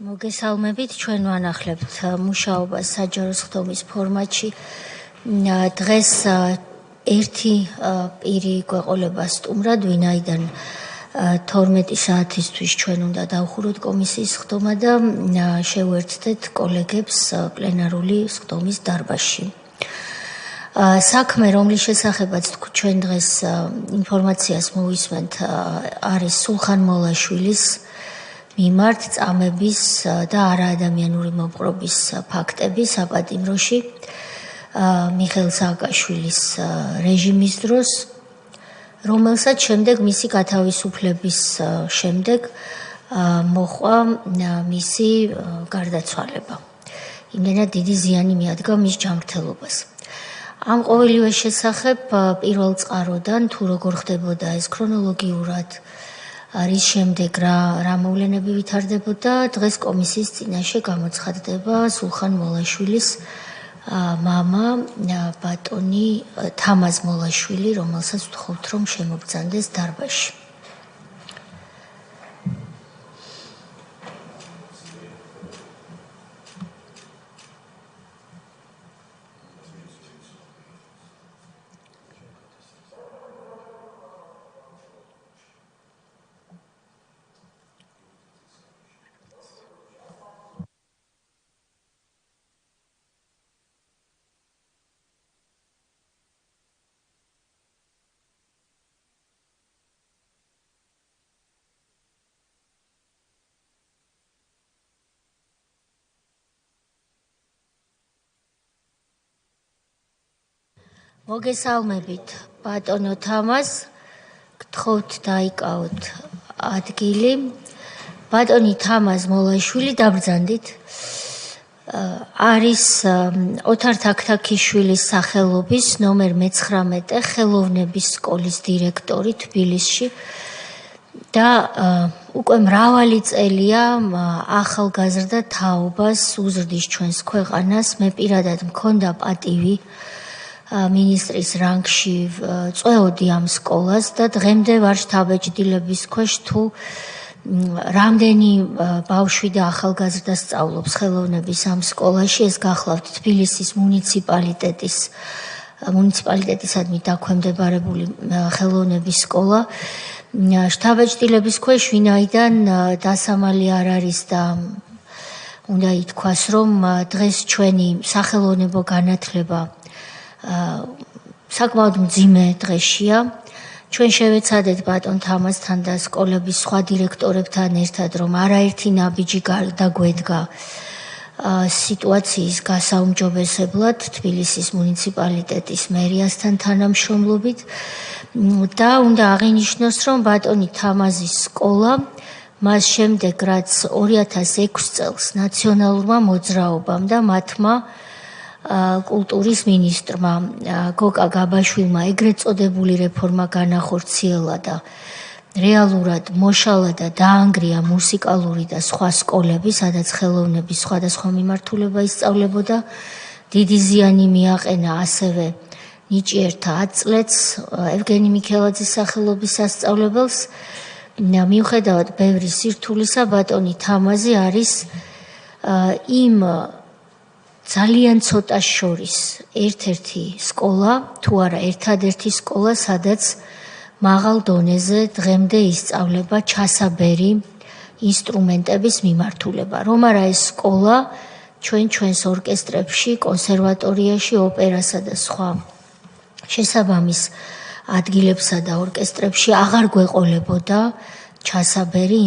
მოგესალმებით, ჩვენ ვანახლებთ მუშაობას საჯარო სხდომის ფორმატში. დღეს ერთი პირი გვეყოლება სტუმრად, ვინაიდან 12 საათისთვის ჩვენ უნდა დავხუროთ კომისიის სხდომა და შევერთდეთ კოლეგებს პლენარული სხდომის დარბაზში. საქმე, რომლის შესახებაც ჩვენ დღეს ინფორმაციას მოვისმენთ, არის სულხან მოლაშვილის მიმართ წამების და არაადამიანური მოპყრობის ფაქტები საპატიმროში მიხეილ სააკაშვილის რეჟიმის დროს, რომელსაც შემდეგ მისი გათავისუფლების შემდეგ მოყვა მისი გარდაცვალება. იმდენად დიდი ზიანი მიადგა მის ჯანმრთელობას. ამ ყოველივეს შესახებ პირველ წყაროდან თუ როგორ ხდებოდა ეს ქრონოლოგიურად, რის შემდეგ რა მოვლენები ვითარდებოდა, დღეს კომისიის წინაშე გამოცხადდება სულხან მოლაშვილის მამა ბატონი თამაზ მოლაშვილი, რომელსაც ვთხოვთ რომ შემოგბრძანდეს დარბაზში. მოგესალმებით, ბატონო თამაზ, გთხოვთ დაიკავოთ ადგილი. ბატონი თამაზ მოლაშვილი დაბრძანდით. არის ოთარ თაქთაქიშვილის სახელობის ნომერ 19 ხელოვნების სკოლის დირექტორი თბილისში და უკვე მრავალი წელია ახალგაზრდა თაობას უზრდის ჩვენს ქვეყანას. მე პირადად მქონდა პატივი მინისტრის რანგში წვეოდი ამ სკოლას და დღემდე ვარ შთაბეჭდილების ქვეშ თუ რამდენი ბავშვი და ახალგაზრდა სწავლობს ხელოვნების ამ სკოლაში. ეს გახლავთ თბილისის მუნიციპალიტეტისადმი დაქვემდებარებული ხელოვნების სკოლა. შთაბეჭდილების ქვეშ, ვინაიდან დასამალი არ არის და უნდა ითქვას, რომ დღეს ჩვენი სახელოვნებო განათლება საკმაოდ მძიმე დღეშია. ჩვენ შევეცადეთ ბატონ თამაზთან და სკოლების სხვა დირექტორებთან ერთად, რომ არაერთი ნაბიჯი დაგვედგა სიტუაციის გასაუმჯობესებლად თბილისის მუნიციპალიტეტის მერიასთან თანამშრომლობით და უნდა აღინიშნოს, რომ ბატონი თამაზის სკოლა მას შემდეგ, რაც 2006 წელს ნაციონალურმა მოძრაობამ და მათმა კულტურის მინისტრმა გოკა გაბაშვილმა ეგრეთ წოდებული რეფორმა განახორციელა და რეალურად მოშალა და დაანგრია მუსიკალური და სხვა სკოლები, სადაც ხელოვნების სხვადასხვა მიმართულება ისწავლებოდა. დიდი ზიანი მიაყენა ასევე ნიჭიერთა 10 წლეთს ევგენი მიქელაძის სახელობის სასწავლებელს. მიუხედავად ბევრი სირთულისა, ბატონი თამაზი არის იმ ძალიან ცოტას შორის ერთ-ერთი სკოლა, თუ არა ერთადერთი სკოლა, სადაც მაღალ დონეზე დღემდე ისწავლება ჩასაბერი ინსტრუმენტების მიმართულება. რომ არა ეს სკოლა ჩვენს ორკესტრებში, კონსერვატორიაში, ოპერასა და სხვა შესაბამის ადგილებსა და ორკესტრებში აღარ გვეყოლებოდა ჩასაბერი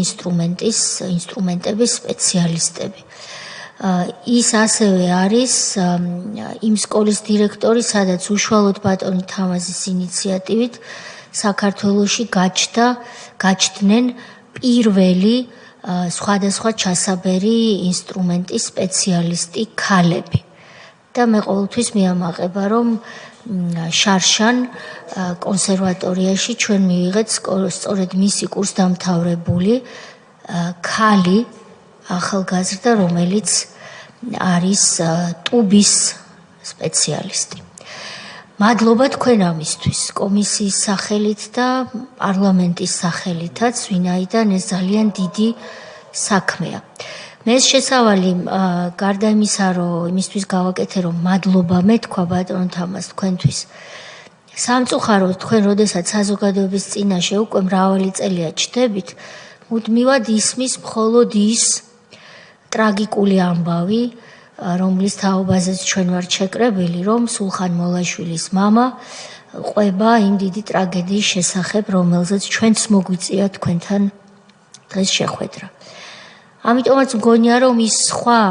ინსტრუმენტების სპეციალისტები. ის ასევე არის იმ სკოლის დირექტორი, სადაც უშუალოდ ბატონი თამაზის ინიციატივით საქართველოში გაჩნდნენ პირველი სხვადასხვა ჩასაბერი ინსტრუმენტის სპეციალისტი ქალები. და მე ყოველთვის მიამაყება, რომ შარშან კონსერვატორიაში ჩვენ მივიღეთ სწორედ მისი კურსდამთავრებული ქალი ახალგაზრდა, რომელიც არის ტუბის სპეციალისტი. მადლობა თქვენ ამისთვის, კომისიის სახელით და პარლამენტის სახელითაც, ვინაიდან ეს ძალიან დიდი საქმეა. მე შესავალი გარდა იმისა, რომ იმისთვის გავაკეთე, რომ მადლობა მეთქვა ბატონ თამას თქვენთვის. სამწუხაროდ თქვენ როდესაც საზოგადოების წინაშე უკვე მრავალი წელია ჩდებით, მუდმივად ისმის მხოლოდ ის ტრაგიკული ამბავი, რომლის თაობაზეც ჩვენ ვართ შეკრებილი, რომ სულხან მოლაშვილის მამა ყვება იმ დიდი ტრაგედიის შესახებ, რომელზეც ჩვენც მოგვიწია თქვენთან დღეს შეხვედრა. ამიტომაც მგონია, რომ ის სხვა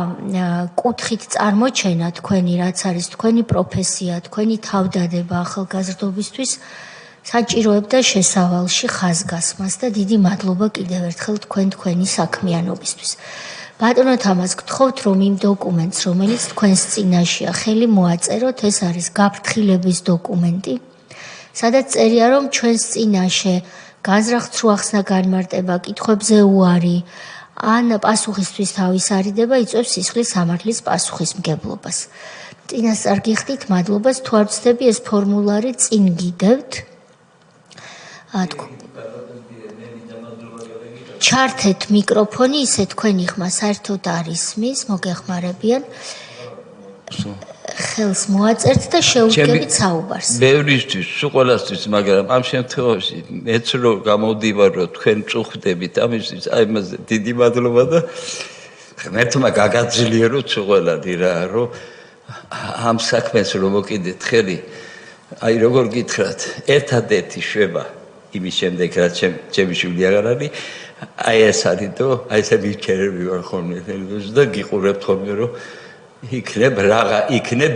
კუთხით წარმოჩენა თქვენი, რაც არის თქვენი პროფესია, თქვენი თავდადება ახალგაზრდობისთვის, საჭიროებდა შესავალში ხაზგასმას და დიდი მადლობა კიდევ ერთხელ თქვენი საქმიანობისთვის. ბატონო თამას, გთხოვთ, რომ იმ დოკუმენტს, რომელიც თქვენს წინაშეა, ხელი მოაწეროთ, ეს არის გაფრთხილების დოკუმენტი, სადაც წერია, რომ ჩვენს წინაშე განზრახ ცრუახსნა განმარტება, კითხვებზე უარი, ან პასუხისთვის თავის არიდება იწვევს სისხლის სამართლის პასუხისმგებლობას. წინასწარ გიხდით მადლობას, თუ არ ვცდები ეს ფორმულარი წინ გიდევთ. ჩართეთ მიკროფონი, ისე თქვენი ხმა საერთოდ არ ისმის, მოგეხმარებიან. ხელს მოაწერთ და შეუდგებით საუბარს. ბევრისთვის, სულ ყველასთვის, მაგრამ ამ შემთხვევაში მეც რომ გამოვდივარ, რომ თქვენ წუხდებით ამისთვის, აი იმაზე დიდი მადლობა და ღმერთმა გაგაძლიეროთ სულ ყველანი რა, რომ ამ საქმეს რომ მოკიდეთ ხელი, აი როგორ გითხრათ, ერთადერთი შვება იმის შემდეგ, რაც ჩემი შვილი აღარ არის, აი ეს არის და აი ესე ვიჩერები ვარ ხოლმე და გიყურებთ ხოლმე, რომ იქნებ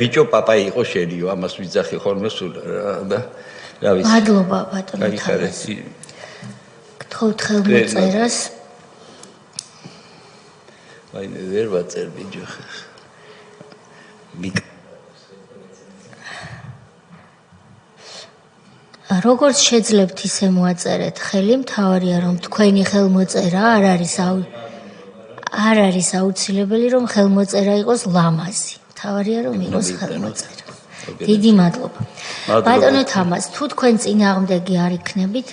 ბიჭო პაპა იყო შენიო, ამას ვიძახი ხოლმე სულ და რა ვიცი. მადლობა ბატონო თამას. გთხოვთ ხელმოწერას. აი მე ვერ ვაწერ ბიჭო. როგორც შეძლებთ ისე მოაწერეთ ხელი, მთავარია რომ თქვენი ხელმოწერა არ არის აუცილებელი რომ ხელმოწერა იყოს ლამაზი. მთავარია რომ იყოს ხელმოწერა. დიდი მადლობა. ბატონო თამას, თუ თქვენ წინააღმდეგი არ იქნებით,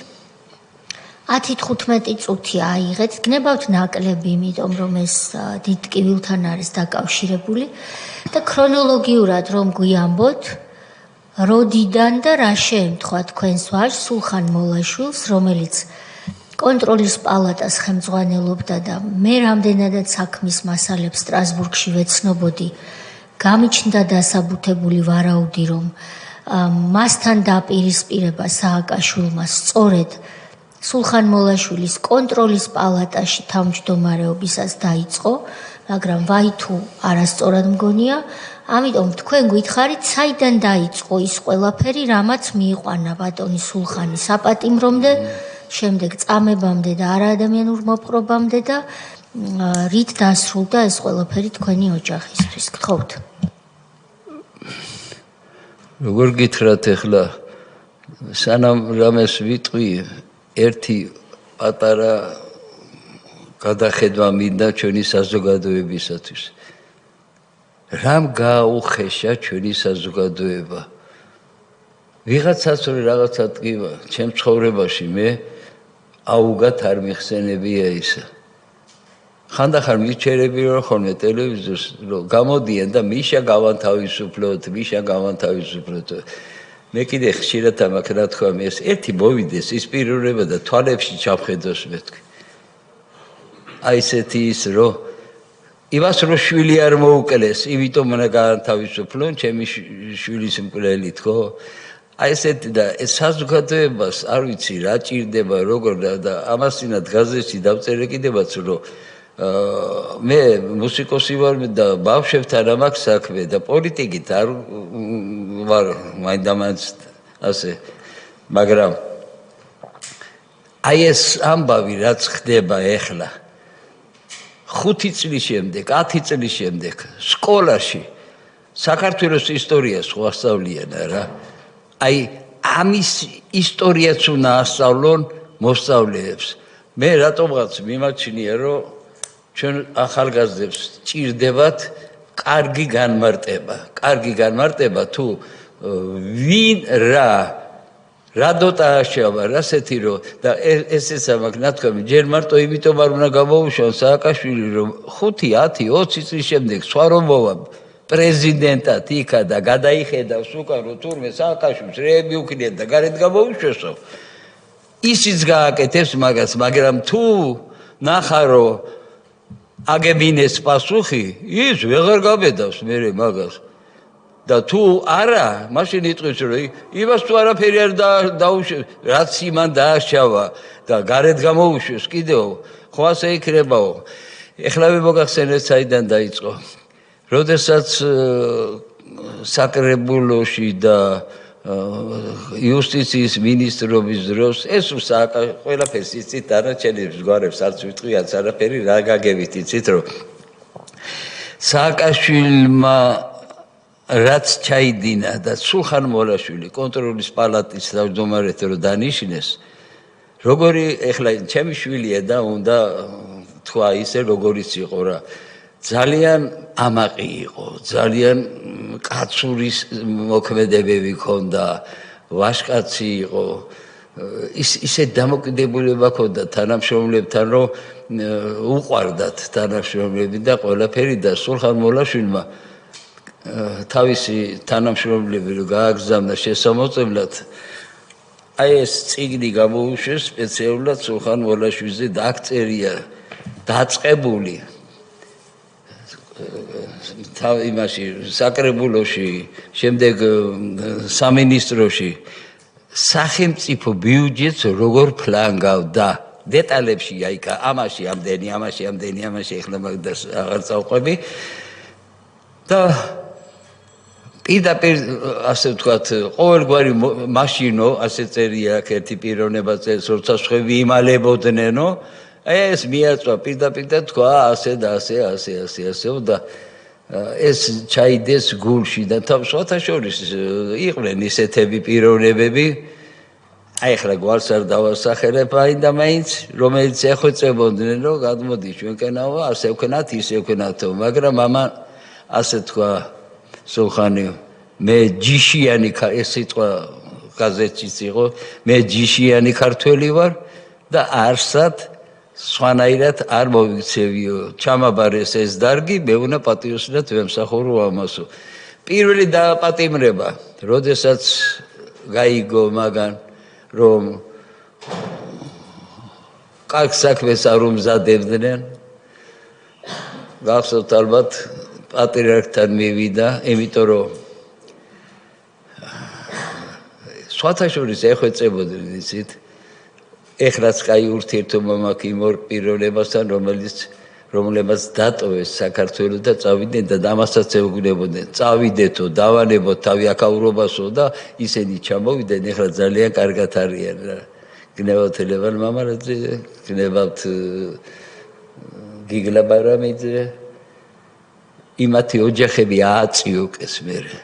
10-15 წუთი აიღეთ, გნებავთ ნაკლები, იმიტომ რომ ეს დიდ ტკივილთან არის დაკავშირებული და ქრონოლოგიურად რომ გვიამბოთ, როდიდან და რა შეემთხვა თქვენს ვაჟს სულხან მოლაშვილს, რომელიც კონტროლის პალატას ხელმძღვანელობდა და მე რამდენადაც საქმის მასალებს სტრასბურგში ვეცნობოდი, გამიჩნდა დასაბუთებული ვარაუდი, რომ მასთან დაპირისპირება სააკაშვილმა სწორედ სულხან მოლაშვილის კონტროლის პალატაში თავმჯდომარეობისას დაიწყო, მაგრამ ვაი თუ არასწორად მგონია, ამიტომ თქვენ გითხარით, საიდან დაიწყო ის ყველაფერი, რამაც მიიყვანა ბატონი სულხანი საპატიმრომდე, შემდეგ წამებამდე და არაადამიანურ მოპყრობამდე და რით დასრულდა ეს ყველაფერი თქვენი ოჯახისთვის. გთხოვთ. როგორ გითხრათ ახლა, სანამ რამეს ვიტყვი, ერთი პატარა გადახედვა მინდა ჩვენი საზოგადოებისათვის. რამ გააუხეშა ჩვენი საზოგადოება? ვიღაცაც რაღაცა ტკივა, ჩემ ცხოვრებაში მე აუგად არ მიხსენებია ისა. ხანდახან მიჩერები რომ ხოლმე ტელევიზორს რომ გამოდიან და მიშა გავანთავისუფლოთ. მე კიდე ხშირად ამაკ რა თქვა, მე ერთი მოვიდეს ის პირურება და თვალებში ჩავხედოს მეთქი. აი ესეთი ის რომ იმას რომ შვილი არ მოუკლეს, იმიტომ უნდა გაანთავისუფლონ ჩემი შვილის მკვლელით, ხო? აი ესეთი და ეს საზოგადოებას არ ვიცი რა ჭირდება, როგორ და ამასთანავე გაზეთში დავწერე კიდევაც რომ მე მუსიკოსი ვარ და ბავშვებთან არ მაქვს საქმე და პოლიტიკით არ ვარ მაინდამაინც ასე, მაგრამ აი ეს ამბავი რაც ხდება ეხლა 5 წლის შემდეგ, 10 წლის შემდეგ სკოლაში საქართველოს ისტორიას ვასწავლიან რა. აი ამის ისტორიაც უნდა ასწავლონ მოსწავლეებს. მე რატომღაც მიმაჩნია რომ ჩვენ ახალგაზრდებს ჭირდებათ კარგი განმარტება თუ ვინ რადო დააშავა ასეთი რომ და ესეც ამაკ ნათქვამი ჯერ მარტო იმიტომ არ უნდა გამოუშვან სააკაშვილი რომ 5, 10, 20 წლის შემდეგ სხვა რომ მოვა პრეზიდენტად იქა და გადაიხედავს უკან რომ თურმე სააკაშვილს რეები უქნია და გარეთ გამოუშვესო ისიც გააკეთებს მაგას მაგრამ თუ ნახარო აგებინეს პასუხი ის ვეღარ გაბედავს მე მაგას და თუ არა მაშინ იტყვის რომ იმას თუ არაფერი არ დაუშვეს რაც იმან დააშავა და გარეთ გამოუშვეს კიდევ ხო ასე იქნებაო ეხლა მოგახსენეთ საიდან დაიწყო როდესაც საკრებულოში და იუსტიციის მინისტრობის დროს ეს ყველაფერს იცით დანარჩენებს გვარებს არც ვიტყვი არც არაფერი რა გაგებით იცით რომ სააკაშვილმა რაც ჩაიდინა და სულხან მოლაშვილი კონტროლის პალატის თავმჯდომარედ რომ დანიშნეს როგორი ეხლა ჩემი შვილია და უნდა თქვა ისე როგორიც იყო რა ძალიან ამაყი იყო ძალიან კაცური მოქმედებები ჰქონდა ვაჟკაცი იყო ისე დამოკიდებულება ჰქონდა თანამშრომლებთან რომ უყვარდათ თანამშრომლები და ყველაფერი და სულხან მოლაშვილმა თავისი თანამშრომლები რომ გააგზავნა შესამოწებლად აი ეს წიგნი გამოუშვეს სპეციალურად სულხან მოლაშვილზე და აქ წერია დაწყებული იმაში საკრებულოში შემდეგ სამინისტროში სახელმწიფო ბიუჯეტს როგორ ფლანგავდა დეტალებში აიქა ამაში ამდენი ეხლა მაგას აღარ წავყვები და პირდაპირ ასე ვთქვათ ყოველგვარი მაშინო ასე წერია აქ ერთი პიროვნება წერს როცა სხვები იმალებოდნენო ეს მიაწვა პირდაპირ და თქვა ასე და ასე და ეს ჩაიდეს გულში და სხვათა შორის იყვნენ ისეთები პიროვნებები აი ახლა გვარს არ დავასახელებ აინდა მაინც რომელიც ეხვეწებოდნენ რომ გადმოდი ჩვენკენაო ასე ვქნათ ისე ვქნათო მაგრამ ამან ასე თქვა სულხანი მე ჯიშიანი ეს სიტყვა გაზეთშიც იყო მე ჯიშიანი ქართველი ვარ და არსად სხვანაირად არ მოვიქცევიო ჩამაბარეს ეს დარგი მე უნდა პატიოსნად ვემსახურო ამასო პირველი დააპატიმრება როდესაც გაიგო მაგან რომ კარგ საქმეს არ უმზადებდნენ გახსოვთ ალბათ პატრიარქთან მივიდა იმიტომ რომ სხვათა შორის ეხვეწებოდნენ იცით ეხლაც კაი ურთიერთობა მაქვს იმ ორ პიროვნებასთან რომლებაც დატოვეს საქართველოს და წავიდნენ და ამასაც ეუბნებოდნენ წავიდეთო დავანებოთ თავი აკავრობასო და ისინი ჩამოვიდნენ ეხლა ძალიან კარგად არიან რა გნევავთ ლევან მამარაძე გნევავთ გიგლა ბარამიძე იმათი ოჯახები ააწიოკეს მერე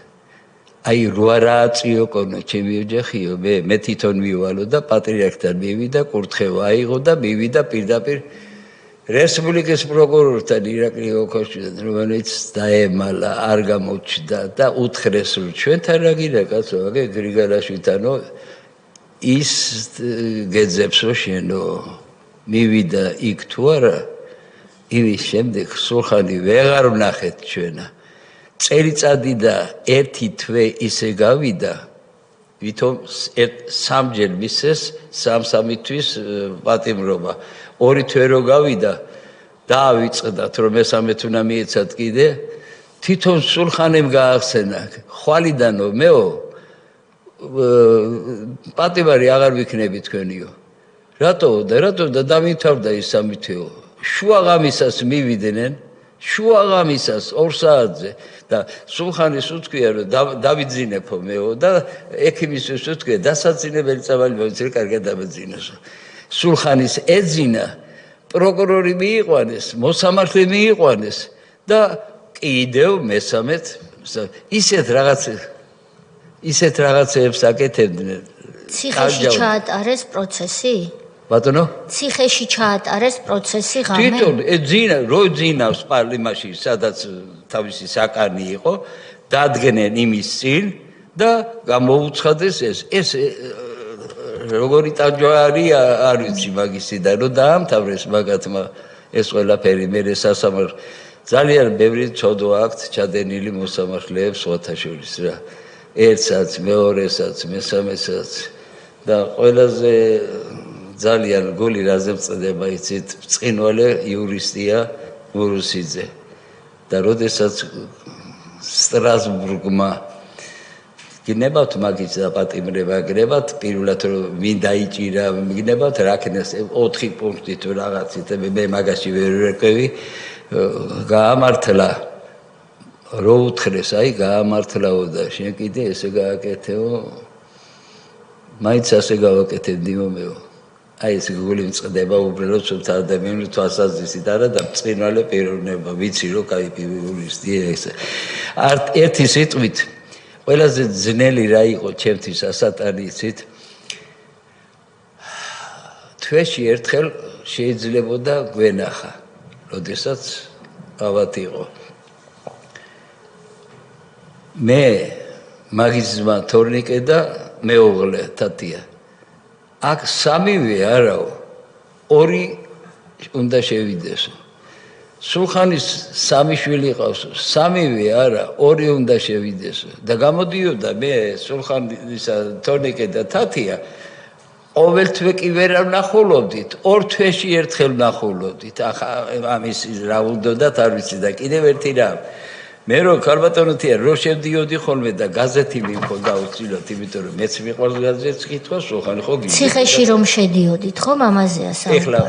აი რო არ ააწიოკონო ჩემი ოჯახიო მე თვითონ მივალო და პატრიარქთან მივიდა კურთხევა აიღო და მივიდა პირდაპირ რესპუბლიკის პროკურორთან ირაკლი ოქოშვილთან რომელიც დაემალა არ გამოჩნდა და უთხრეს რომ ჩვენთან რა გინდა კაცო აგე გრიგალაშვილთანო ის გეძებსო შენო მივიდა იქ თუ არა იმის შემდეგ სულხანი ვეღარ ვნახეთ ჩვენა წელიწადი და ერთი თვე ისე გავიდა ვითომ სამჯერ მისცეს სამი თვის პატიმრობა ორი თვე რო გავიდა დაავიწყდათ რომ მესამე თუ უნდა მიეცათ კიდე თვითონ სულხანემ გაახსენა ხვალიდანო მეო პატიმარი აღარ ვიქნები თქვენიო რატო და დამთავრდა ის სამი თვეო შუაღამისას მივიდნენ შუაღამისას 2 საათზე და სულხანის უთქვია რომ დავიძინებო მეო და ექიმისთვის უთქვია დასაძინებელი წამალი მოვიცე კარგად დამეძინოსო სულხანის ეძინა პროკურორი მიიყვანეს მოსამართლე მიიყვანეს და კიდევ მესამეთ ისეთ რაღაცებს აკეთებდნენ ციხეში ჩაატარეს პროცესი ბატონო ციხეში ჩაატარეს პროცესი ღამე თვითონ ძინავს პარლიმაში სადაც თავისი საკანი იყო დადგნენ იმის წინ და გამოუცხადეს ეს როგორი ტაჯვარი არ ვიცი მაგისი და რომ დაამთავრეს მაგათმა ეს ყველაფერი მე სასამართლო ძალიან ბევრი ცოდვა აქვს ჩადენილი მოსამართლეებს სხვათა შორის რა ერთსაც მეორესაც მესამესაც და ყველაზე ძალიან გული რაზე მწყდება იცით ბრწყინვალე იურისტია მურუსიძე და როდესაც სტრასბურგმა გინებავთ მაგის დაპატიმრება გინებავთ პირველად რომ ვინ დაიჭირა გინებავთ რაკნეს 4 პუნქტით თუ რაღაცით მე მაგაში ვერ ვერკვევი გაამართლა რო უთხრეს აი გაამართლაო და შენ კიდე ესე გააკეთეო მაინც ასე გავაკეთებდი მომეო აი ეს გული მწყდება უბრალოდ სულთა ადამიანის თვალსაზრისით არა და ბრწყინვალე პიროვნება ვიცი რომ кай იურისტია ეს ერთი სიტყვით ყველაზე ძნელი რა იყო ჩემთვის ასატანი იცით თვეში ერთხელ შეიძლებოდა გვენახა როდესაც ავად იყო მე მაგიზმა თორნიკე და მეუღლე თათია აქ სამივე არაო ორი უნდა შევიდესო სულხანის სამი შვილი ყავს სამივე არა ორი უნდა შევიდესო და გამოდიოდა მე სულხანისა თორნიკე და თათია ყოველთვე კი ვერ ვნახულობდით ორ თვეში ერთხელ ვნახულობდით ახლა ამის რა უნდათ არ ვიცი და კიდევ ერთი რა მე რო ქალბატონოთია რო შევდიოდი ხოლმე და გაზეთი მიყოდა უცილოდ იმიტომ რომ მეც მიყვარს გაზეთს კითხვა სულხანი ხო გიძა ციხეში რომ შედიოდით ხო მამაზეა საუბარი ეხლა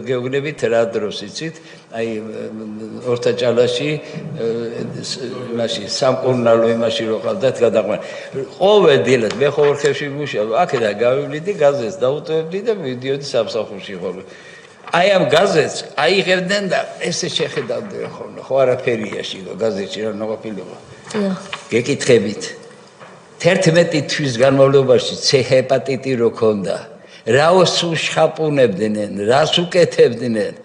გეუბნებით რა დროს იცით აი ორთაჭალაში მაშინ სამკურნალო იმაში რო ყავდათ გადაყვანა ყოველდღიურად მე ხო ორხევში ვმუშაობ აქედან გავივლიდი გაზეთს დაუტოვებდი და მივდიოდი სამსახურში ხოლმე აი ამ გაზეთს აიღებდნენ და ესე შეხედავდნენ ხოლმე ხო არაფერია შიგა გაზეთში რა ნაყოფილიყო გეკითხებით 11 თვის განმავლობაში C ჰეპატიტი რო ქონდა რაოს უშხაპუნებდნენ რას უკეთებდნენ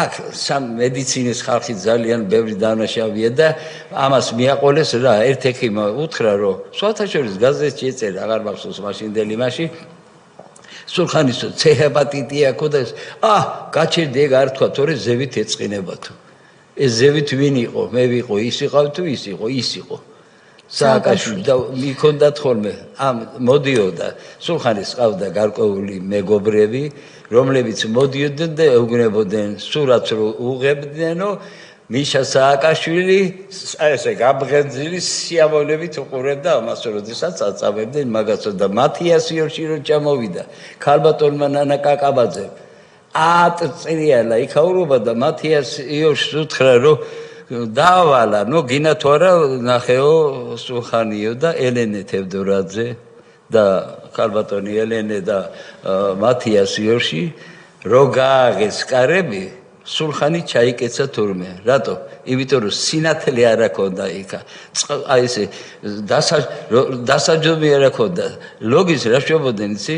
აქ სამ მედიცინის ხალხი ძალიან ბევრი დანაშავია და ამას მიაყოლეს რა ერთ-ერთი უთხრა რომ სხვათა შორის გაზეთში ეწერა აღარ მახსოვს მაშინდელი მაშინ სულხანის C ჰეპატიტი აქო და გაჩერდი ეგ არ თქვა თორე ზევით ეწყინება თუ ეს ზევით ვინ იყო მე ვიყო ის იყავ თუ ის იყო სააკაშვილი და მიქონდათ ხოლმე ამ მოდიოდა სულხანის ყავდა გარკვეული მეგობრები რომლებიც მოდიოდნენ და ეუბნებოდნენ სურათს რო უღებდნენო მიშა სააკაშვილი ესე გაბღეძილი სიამოვნებით უყურებდა ამას როდესაც აწამებდნენ მაგასო და მათიასიოში რო ჩამოვიდა ქალბატონმა ნანა კაკაბაძემ აწწრიალა იქაურობა და მათიასიოში უთხრა რომ დაავალა ნუ გინა თუ არა ნახეო სულხანიო და ელენე თევდორაძე და ქალბატონი ელენე და მათიასიოში რო გააღეს კარები სულხანი ჩაიკეცა თურმე რატო იმიტომ რომ სინათლე არ აქონდა იქა აი ესე დასაჯომი არ აქონდა ლოგის რა შვებოდნენ იცი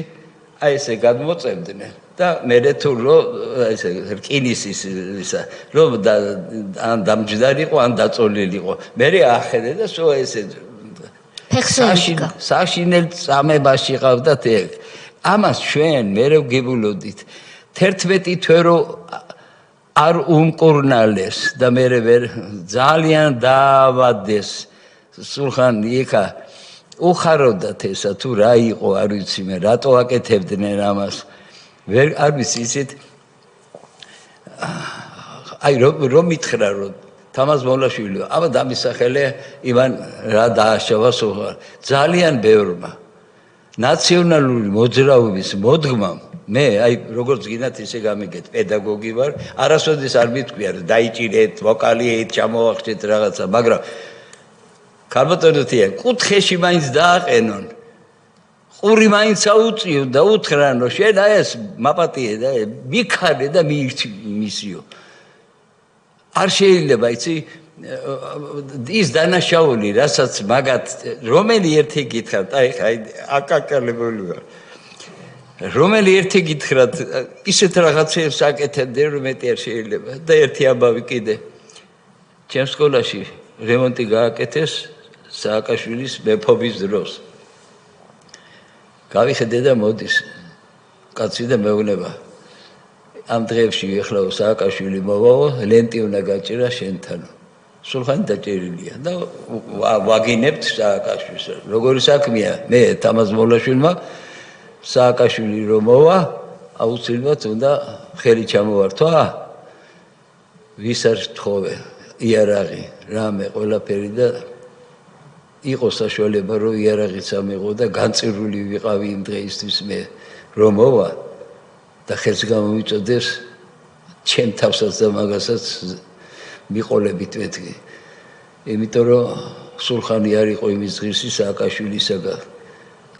აი ესე გადმოწევდნენ და მერე თუ რომ ესე რკინის ისა რომ ან დამჯდარიყო ან დაწოლილიყო მერე ახედე და სულ ესე საშინელ წამებაში ყავდათ ეგ ამას ჩვენ მერე ვგებულოდით 11 თვე რომ არ უმკურნალეს და მერე ვერ ძალიან დაავადეს სულხანი იქა უხაროდათ ესა თუ რა იყო არ ვიცი მე რატო აკეთებდნენ ამას ვერ არ ვიცი ისეთ აი რომ მითხრა რომ თამაზ მოლაშვილი აბა დამისახელე ივან რა დააშავა სულხან ძალიან ბევრმა ნაციონალური მოძრაობის მოდგმამ მე აი როგორც გინდათ ისე გამიგეთ პედაგოგი ვარ არასოდეს არ მithქვია რომ დაიჭირეთ ვოკალიეთ ჩამოახჩეთ რაღაცა მაგრამ ქალბატონოთია კუთხეში მაინც დააყენონ ყური მაინც აუწიო და უთხრან რომ შენ აი ეს მაპატიე და მიქარე და მიისიო არ შეიძლება იცი ის დანაშაული რასაც მაგათ რომელი ერთი გითხრათ აი აკაკალებული ვარ რომელი ერთი გითხრათ ისეთ რაღაცებს აკეთებდნენ რომ მეტი არ შეიძლება და ერთი ამბავი კიდე ჩემ სკოლაში რემონტი გააკეთეს სააკაშვილის მეფობის დროს გავიხედე და მოდის კაცი და მეუბნება ამ დღეებში ეხლა სააკაშვილი მოვაო ლენტი უნდა გაჭირა შენთან სულხანი დაჭერილია და ვაგინებთ სააკაშვილს როგორი საქმეა მე თამაზ მოლაშვილმა სააკაშვილი რომ მოვა აუცილებლად უნდა ხელი ჩამოვართვა ვის არ თხოვე იარაღი რამე ყველაფერი და იყო საშუალება რომ იარაღიც ამიღო და განწირული ვიყავი იმ დღეისთვის მე რომ მოვა და ხელს გამომიწოდეს ჩემ თავსაც და მაგასაც მიყოლებით მეთქი იმიტომ რომ სულხანი არ იყო იმის ღირსი სააკაშვილისაგან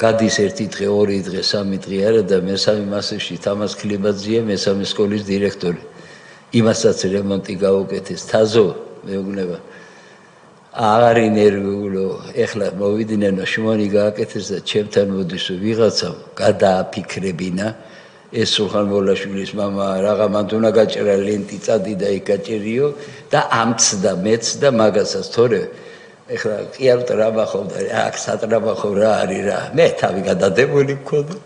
გადის ერთი დღე ორი დღე სამი დღე არა და მესამე მასებში თამაზ ქლებაძეა მესამე სკოლის დირექტორი იმასაც რემონტი გაუკეთეს თაზო მეუბნება აღარ ინერვიულო ეხლა მოვიდნენ შუანი გააკეთეს და ჩემთან მოდისო ვიღაცამ გადააფიქრებინა ეს სულხან მოლაშვილის მამა რაღა მანდ უნდა გაჭერა ლენტი წადი და იქ გაჭერიო და ამც და მეც და მაგასაც თორე ეხლა კი არ ტრაბახობ და აქ სატრაბახო რა არის რა მე თავი გადადებული მქონდა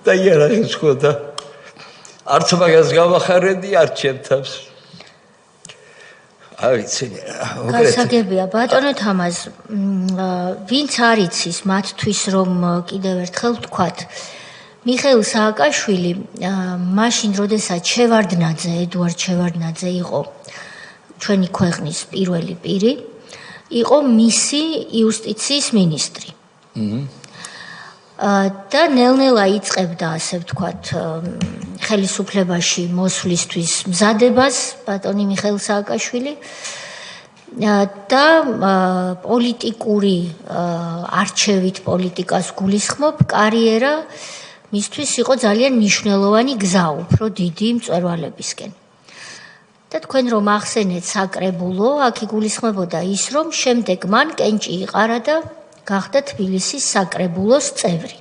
და იარაღიც ხოდა არც მაგას გამახარებდი არ ჩემთავს ავიცი გასაგებია ბატონო თამაზ ვინც არ იცის მათთვის რომ კიდევ ერთხელ ვთქვათ მიხეილ სააკაშვილი მაშინ როდესაც შევარდნაძე ედუარდ შევარდნაძე იყო ჩვენი ქვეყნის პირველი პირი იყო მისი იუსტიციის მინისტრი და ნელ-ნელა იწყებდა ასე ვთქვათ ხელისუფლებაში მოსვლისთვის მზადებას ბატონი მიხეილ სააკაშვილი და პოლიტიკური არჩევით პოლიტიკას გულისხმობ კარიერა მისთვის იყო ძალიან მნიშვნელოვანი გზა უფრო დიდი მწვერვალებისკენ და თქვენ რომ ახსენეთ საკრებულო აქ იგულისხმებოდა ის რომ შემდეგ მან კენჭი იყარა და გახდა თბილისის საკრებულოს წევრი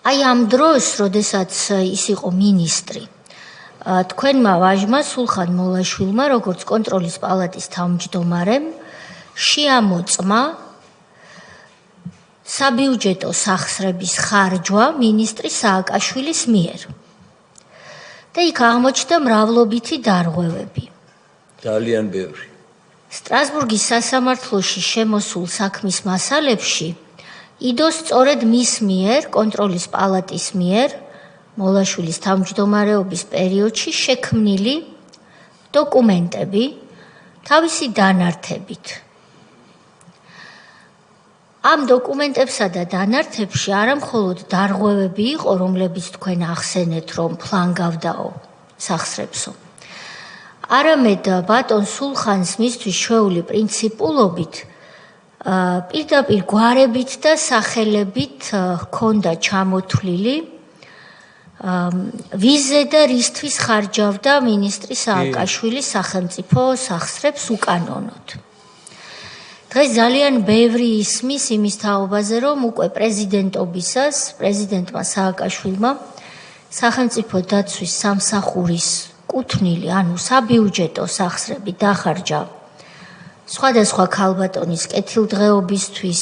აი ამ დროს როდესაც ის იყო მინისტრი თქვენმა ვაჟმა სულხან მოლაშვილმა როგორც კონტროლის პალატის თავმჯდომარემ შეამოწმა საბიუჯეტო სახსრების ხარჯვა მინისტრი სააკაშვილის მიერ და იქ აღმოჩნდა მრავლობითი დარღვევები ძალიან ბევრი სტრასბურგის სასამართლოში შემოსულ საქმის მასალებში იდოს სწორედ მის მიერ კონტროლის პალატის მიერ მოლაშვილის თავმჯდომარეობის პერიოდში შექმნილი დოკუმენტები თავისი დანართებით ამ დოკუმენტებსა და დანართებში არა მხოლოდ დარღვევები იყო რომლებიც თქვენ ახსენეთ რომ ფლანგავდაო სახსრებსო არამედ ბატონ სულხანს მისთვის ჩვეული პრინციპულობით პირდაპირ გვარებით და სახელებით ჰქონდა ჩამოთვლილი ვიზზე და რისთვის ხარჯავდა მინისტრი სააკაშვილი სახელმწიფო სახსრებს უკანონოდ დღეს ძალიან ბევრი ისმის იმის თაობაზე რომ უკვე პრეზიდენტობისას პრეზიდენტმა სააკაშვილმა სახელმწიფო დაცვის სამსახურის კუთვნილი ანუ საბიუჯეტო სახსრები დახარჯა სხვადასხვა ქალბატონის კეთილდღეობისთვის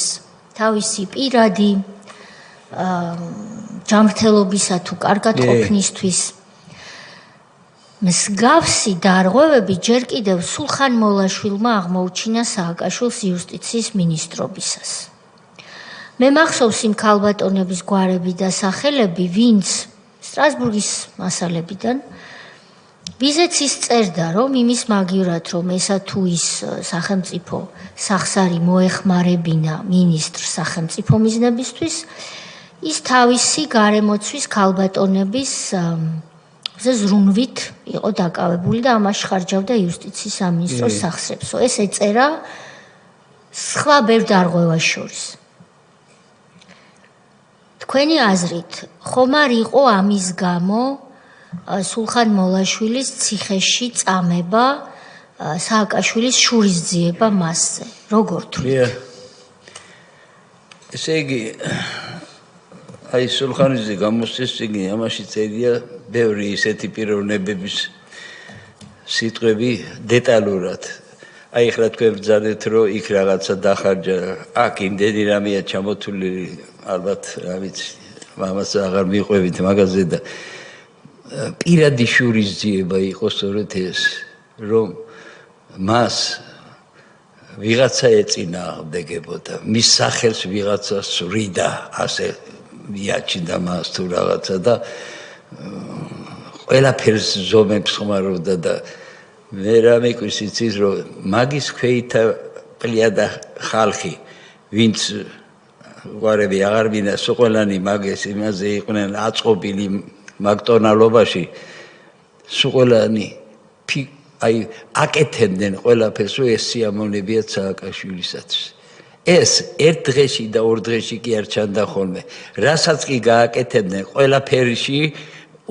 თავისი პირადი ჯანმრთელობისა თუ კარგად ყოფნისთვის მსგავსი დარღვევები ჯერ კიდევ სულხან მოლაშვილმა აღმოუჩინა სააკაშვილს იუსტიციის მინისტრობისას მე მახსოვს იმ ქალბატონების გვარები და სახელები ვინც სტრასბურგის მასალებიდან ვიზეც ის წერდა რომ იმის მაგივრად რომ ესა თუ ის სახელმწიფო სახსარი მოეხმარებინა მინისტრ სახელმწიფო მიზნებისთვის ის თავისი გარემოცვის ქალბატონების ზრუნვით იყო დაკავებული და ამაში ხარჯავდა იუსტიციის სამინისტროს სახსრებსო ეს ეწერა სხვა ბევრ დარღვევას შორის თქვენი აზრით ხომ არ იყო ამის გამო სულხან მოლაშვილის ციხეში წამება სააკაშვილის შურისძიება მასზე როგორ თვლით ესე იგი აი სულხანიძე გამოსცეს იგი ამაში წერია ბევრი ისეთი პიროვნებების სიტყვები დეტალურად აი ახლა თქვენ ბრძანეთ რომ იქ რაღაცა დახარჯა აქ იმდენი რამეა ჩამოთვლილი ალბათ რა ვიცი მამას აღარ მიყვებით მაგაზე და პირადი შურისძიება იყო სწორედ ეს, რომ მას ვიღაცა ეწინააღმდეგებოდა, მის სახელს ვიღაცა სვრიდა, ასე მიაჩნდა მას თუ რაღაცა და ყველაფერს ზომებს ხმარობდა და მე რა მეკვირს იცის, რომ მაგის ქვეითა პლიადა ხალხი, ვინც გვარები აღარ მინდა სუყველანი მაგეს იმაზე იყვნენ აწყობილი მაგტონალობაში სუყველანი აი აკეთებდნენ ყველაფერს, რომ ეს სიამოვნებია სააკაშვილისათვის. ეს ერთ დღეში და ორ დღეში კი არ ჩანდა ხოლმე. რასაც კი გააკეთებდნენ ყველაფერში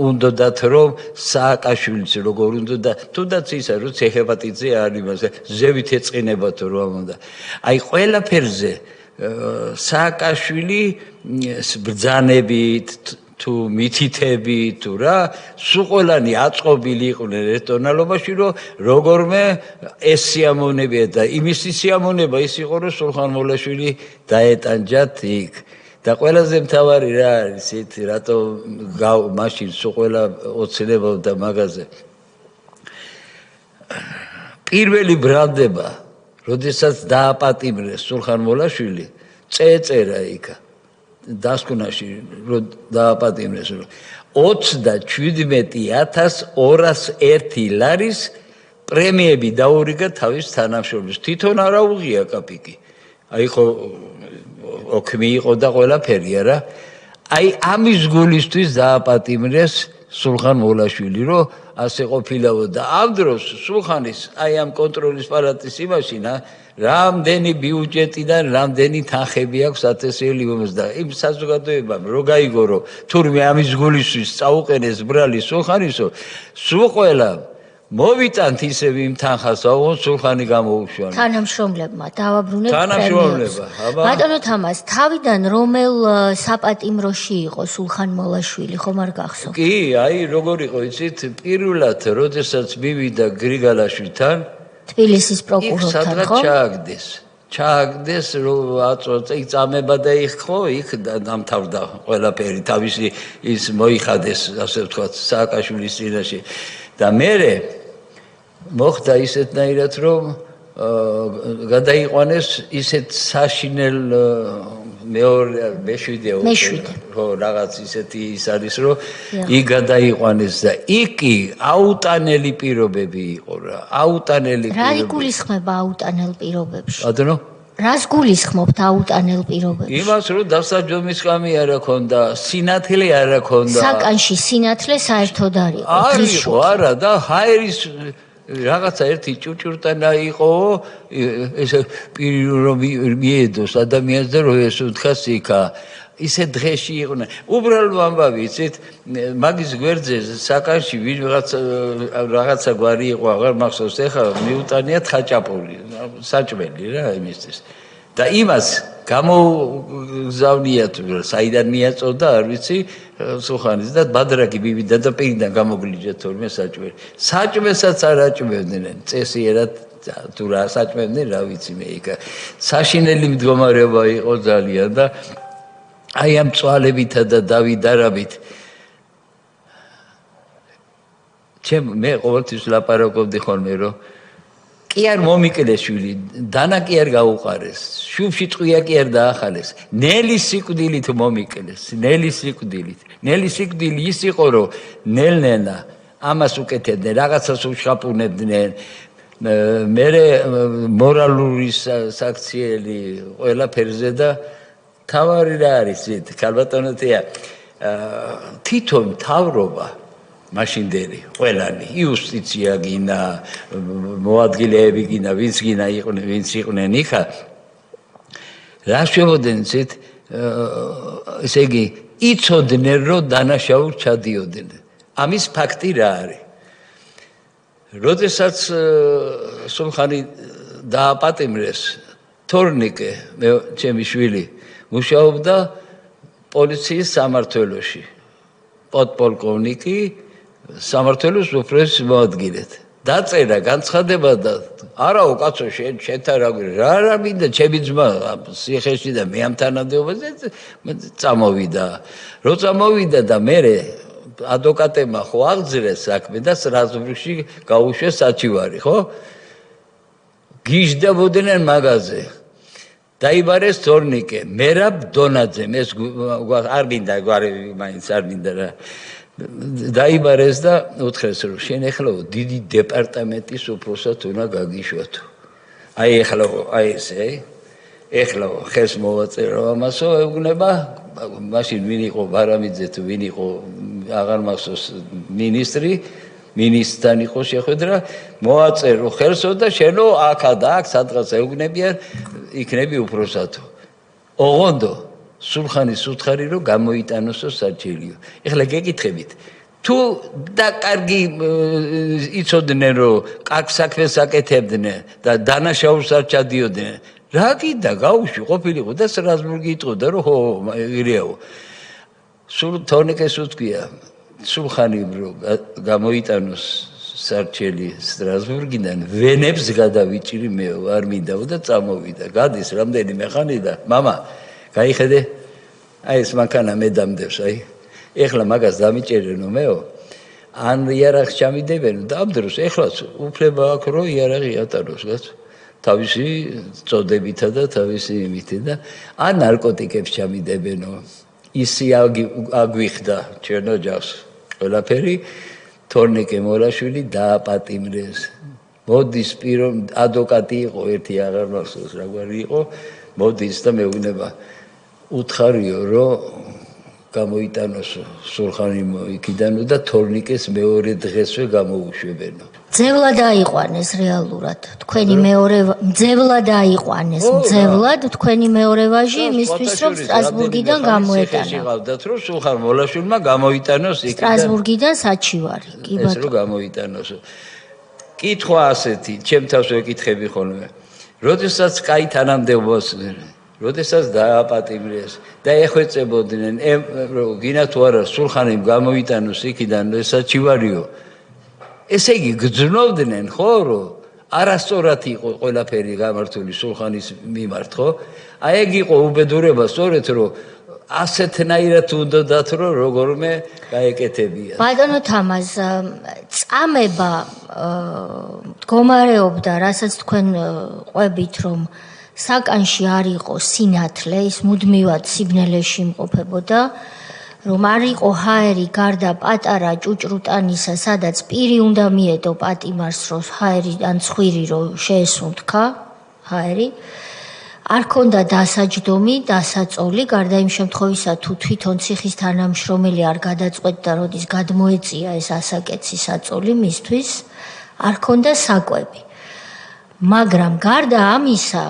უნდათ რომ სააკაშვილიც როგორ უნდა თუნდაც ისა რომ ცეხებატიძე არ იმაზე ზევით ეწყინებათ რომ უნდა. აი ყველაფერზე სააკაშვილი ბრძანებით თუ მითითებით თუ რა სუყველანი აწყობილი იყვნენ ერთონალობაში რომ როგორმე ეს სიამოვნებია და იმის სიამოვნება ის იყო რომ სულხან მოლაშვილი დაეტანჯათ იქ და ყველაზე მთავარი რა არის ით რატო მაშინ სუყველა ოცნებობდა მაგაზე პირველი ბრალდება როდესაც დააპატიმრეს სულხან მოლაშვილი წეწერა იქა დასკვნაში რომ დააპატიმრეს 27201 ლარის პრემიები დაურიგა თავის თანამშრომლებს თვითონ არ აუღია კაპიკი აი ხო ოქმი იყო და ყველაფერი არა აი ამის გულისთვის დააპატიმრეს სულხან მოლაშვილი რომ ასე ყოფილაო და ამ დროს სულხანის აი ამ კონტროლის პალატის იმაშინა რამდენი ბიუჯეტიდან რამდენი თანხები აქვს ათასეული მომს და იმ საზოგადოებამ რო გაიგო რომ თურმე ამის გულისთვის წაუყენეს ბრალი სულხანისო სუყველა მოვიტანთ ისევ იმ თანხას აუღო სულხანი გამოუშვა თანამშრომლებმა დავაბრუნეთ თანამშრომლებმა ბატონო თამას თავიდან რომელ საპატიმროში იყო სულხან მოლაშვილი ხომ არ გახსოვთ კი აი როგორ იყო იცით პირველად როდესაც მივიდა გრიგალაშვილთან თბილისის პროკურორთან ხო? ჩააგდეს რომ აწოწე იწამება და იქ ხო იქ დამთავრდა ყველაფერი თავისი ის მოიხადეს ასე ვთქვათ სააკაშვილის წინაშე და მერე მოხდა ისეთნაირად რომ გადაიყვანეს ისეთ საშინელ მეშვიდე ხო რაღაც ისეთი ის არის რომ იქ გადაიყვანეს და იქი აუტანელი პირობები იყო რა აუტანელი პირობები რა გულისხმება აუტანელ პირობებში ბატონო რას გულისხმობთ აუტანელ პირობებში იმას რომ დასაჯდომის კამი არ აქონდა სინათლე არ აქონდა საკანში სინათლე საერთოდ არ იყო არა და ჰაერის რაღაცა ერთი ჭუჭურტანა იყო ეს პირი რომ მიედოს ადამიანს და რომ ეს უთხას იქა ისე დღეში იყვნენ უბრალო ამბავი იცით მაგის გვერდზე საკანში რაღაცა გვარი იყო აღარ მახსოვს ეხლა მიუტანიათ ხაჭაპური საჭმელი რა იმისთვის და იმას გამოგზავნიათ საიდან მიაწოდა არ ვიცი სულხანის და ბადრაგი მივიდა და პირიდან გამოგლიჯა თორმე საჭმელი საჭმელსაც არ აჭმევდნენ წესიერად თუ რა საჭმევდნენ რა ვიცი მე იქ საშინელი მდგომარეობა იყო ძალიან და აი ამ წვალებითა და დავიდარებით მე ყოველთვის ლაპარაკობდი ხოლმე რომ კი არ მომიკლეს შვილი დანა კი არ გაუყარეს შუბში წვია კი არ დაახალეს ნელი სიკვდილით მომიკლეს ნელი სიკვდილი ის იყო რომ ნელნენა ამას უკეთებდნენ რაღაცას უშხაპუნებდნენ მერე მორალური საქციელი ყველაფერზე და თავარი რა არის ქალბატონოთია თვითონ მთავრობა მაშინდელი ყველანი იუსტიცია გინა მოადგილეები გინა ვინც იყვნენ იქა რა შემოდენ ცით ესე იგი იცოდნენ რომ დანაშაულს ჩადიოდნენ ამის ფაქტი რა არის როდესაც სულხანი დააპატიმრეს თორნიკე ჩემი შვილი მუშაობდა პოლიციის სამმართველოში პოდპოლკოვნიკი სამმართველოს უფროს მოადგილედ დაწერა განცხადება და არაო კაცო შეთარაგვი რა მინდა ჩემი ძმა სიხეში და მე ამ თანამდებობაზე წამოვიდა რო წამოვიდა და მე ადვოკატებმა ხო აღძრეს საქმე და სტრასბურგში გაუშვეს საჩივარი ხო გიჟდებოდნენ მაგაზე დაიბარეს თორნიკე მერაბ დონაძე მე არ მინდა გვარი მაინც არ მინდა რა დაიბარეს და უთხრეს რომ შენ ეხლა დიდი დეპარტამენტის უფროსად უნდა გაგიშვათო აი ეხლა აი ესე ეხლა ხეს მოვაწერო ამასო ეუბნება მაშინ ვინ იყო ბარამიძე თუ ვინ იყო აღარ მახსოვს მინისტრი მინისტრთან იყო შეხვედრა მოვაწერო ხელსო და შენო აქა და აქ სადღაც ეუბნებიან იქნები უფროსათო ოღონდო სულხანის უთხარი რომ გამოიტანოსო საჩელიო. ეხლა გეკითხებით თუ და კარგი იცოდნენ რომ კარგ საქმეს აკეთებდნენ და დანაშაულს არ ჩადიოდნენ რა გინდა გაუშვი ყოფილიყო და სტრასბურგი იტყოდა რომ ხო ირიაო სულ თორნიკეს უთქვია სულხანი რომ გამოიტანოს სარჩელი სტრასბურგიდან ვენებს გადავიჭირი მე არ მინდაო და წამოვიდა გადის რამდენიმე ხანი და მამა გაიხედე აი ეს მანქანა მე დამდევს აი ეხლა მაგას დამიჭერენო მეო ან იარაღს ჩამიდებენო და ამ დროს ეხლაც უფლება აქვს რომ იარაღი ატაროს კაცო თავისი წოდებითა და თავისი იმითი და ან ნარკოტიკებს ჩამიდებენო ისი აგვიხდა ჩვენ ოჯახს ყველაფერი თორნიკე მოლაშვილი დააპატიმრეს მოდის პირო ადვოკატი იყო ერთი აღარ მახსოვს რაგვარი იყო მოდის და მეუბნება უთხარიო რომ გამოიტანოს სულხანი იქიდანო და თორნიკეს მეორე დღესვე გამოუშვებენო ძევლად აიყვანეს რეალურად თქვენი მეორე ძევლად აიყვანეს ძევლად თქვენი მეორე ვაჟი იმისთვის რომ სტრასბურგიდან გამოეტანა შეყავდათ რომ სულხან მოლაშვილმა გამოიტანოს იქიდან სტრასბურგიდან საჩივარი კი ბატონო ეს რომ გამოიტანოს კითხვა ასეთი ჩემ თავს ვეკითხები ხოლმე როდესაც კაი თანამდებობას როდესაც დააპატიმრეს და ეხვეწებოდნენ რომ გინა თუ არა სულხანიმ გამოიტანოს იქიდან საჩივარიო ესე იგი გძნობდნენ ხო რომ არასწორად იყო ყველაფერი გამართული სულხანის მიმართ ხო აი ეგ იყო უბედურება სწორედ რომ ასეთნაირად უნდათ რომ როგორმე გაეკეთებია ბატონო თამაზ წამება მდგომარეობდა რასაც თქვენ ყვებით რომ საკანში არ იყო სინათლე ის მუდმივად სიბნელეში იმყოფებოდა რომ არ იყო ჰაერი გარდა პატარა ჭუჭრუტანისა სადაც პირი უნდა მიედო პატიმარს რომ ჰაერი ან ცხვირი რომ შეესუნთქა ჰაერი არ ქონდა დასაჯდომი დასაწოლი გარდა იმ შემთხვევისა თუ თვითონ ციხის თანამშრომელი არ გადაწყვეტდა როდის გადმოეწია ეს ასაკეთსი საწოლი მისთვის არ ქონდა საკვები მაგრამ გარდა ამისა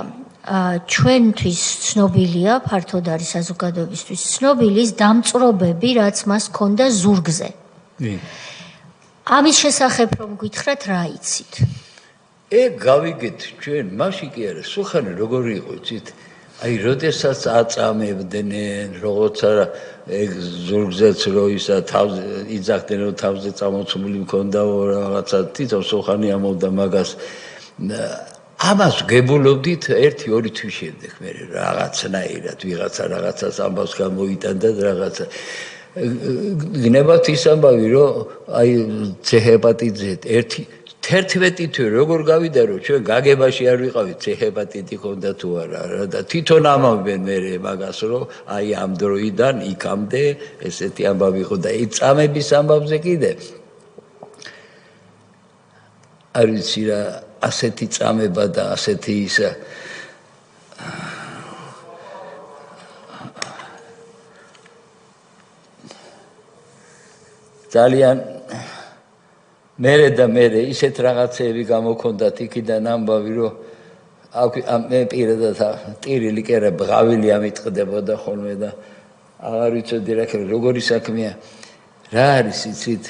ჩვენთვის ცნობილია ფართოდ არის საზოგადოებისთვის ცნობილის დამწრობები რაც მას ქონდა ზურგზე ამის შესახებ რომ გითხრათ რა იცით გავიგეთ ჩვენ მაშინ კი არა სულხანი როგორი იყო იცით აი როდესაც აწამებდნენ როცა ეგ ზურგზეც რო ისა თავზე იძახდნენ რომ თავზე წამოცმული მქონდა რაღაცა თვითონ სულხანი ამობდა მაგას ამას გებულობდით 1-2 თვის შემდეგ მე რაღაცნაირად ვიღაცა რაღაცას ამბავს გამოიტანდა და რაღაცა გნებათ ის ამბავი რომ აი ცეჰეპატიტზე 11 თვე როგორ გავიდა რომ ჩვენ გაგებაში არ ვიყავით ცეჰეპატიტი ქონდა თუ არა და თვითონ ამავენ მე მაგას რომ აი ამ დროიდან იქამდე ესეთი ამბავი იყო და ის წამების ამბავზე კიდე არ ვიცი რა ასეთი წამება და ასეთი ისა ძალიან მერე ისეთ რაღაცეები გამოქონდათ იქიდან ამბავი რომ მე პირადად ტირილი კი არა ბღავილი ამიტყდებოდა ხოლმე და აღარ ვიცოდი რა როგორი საქმეა რა არის იცით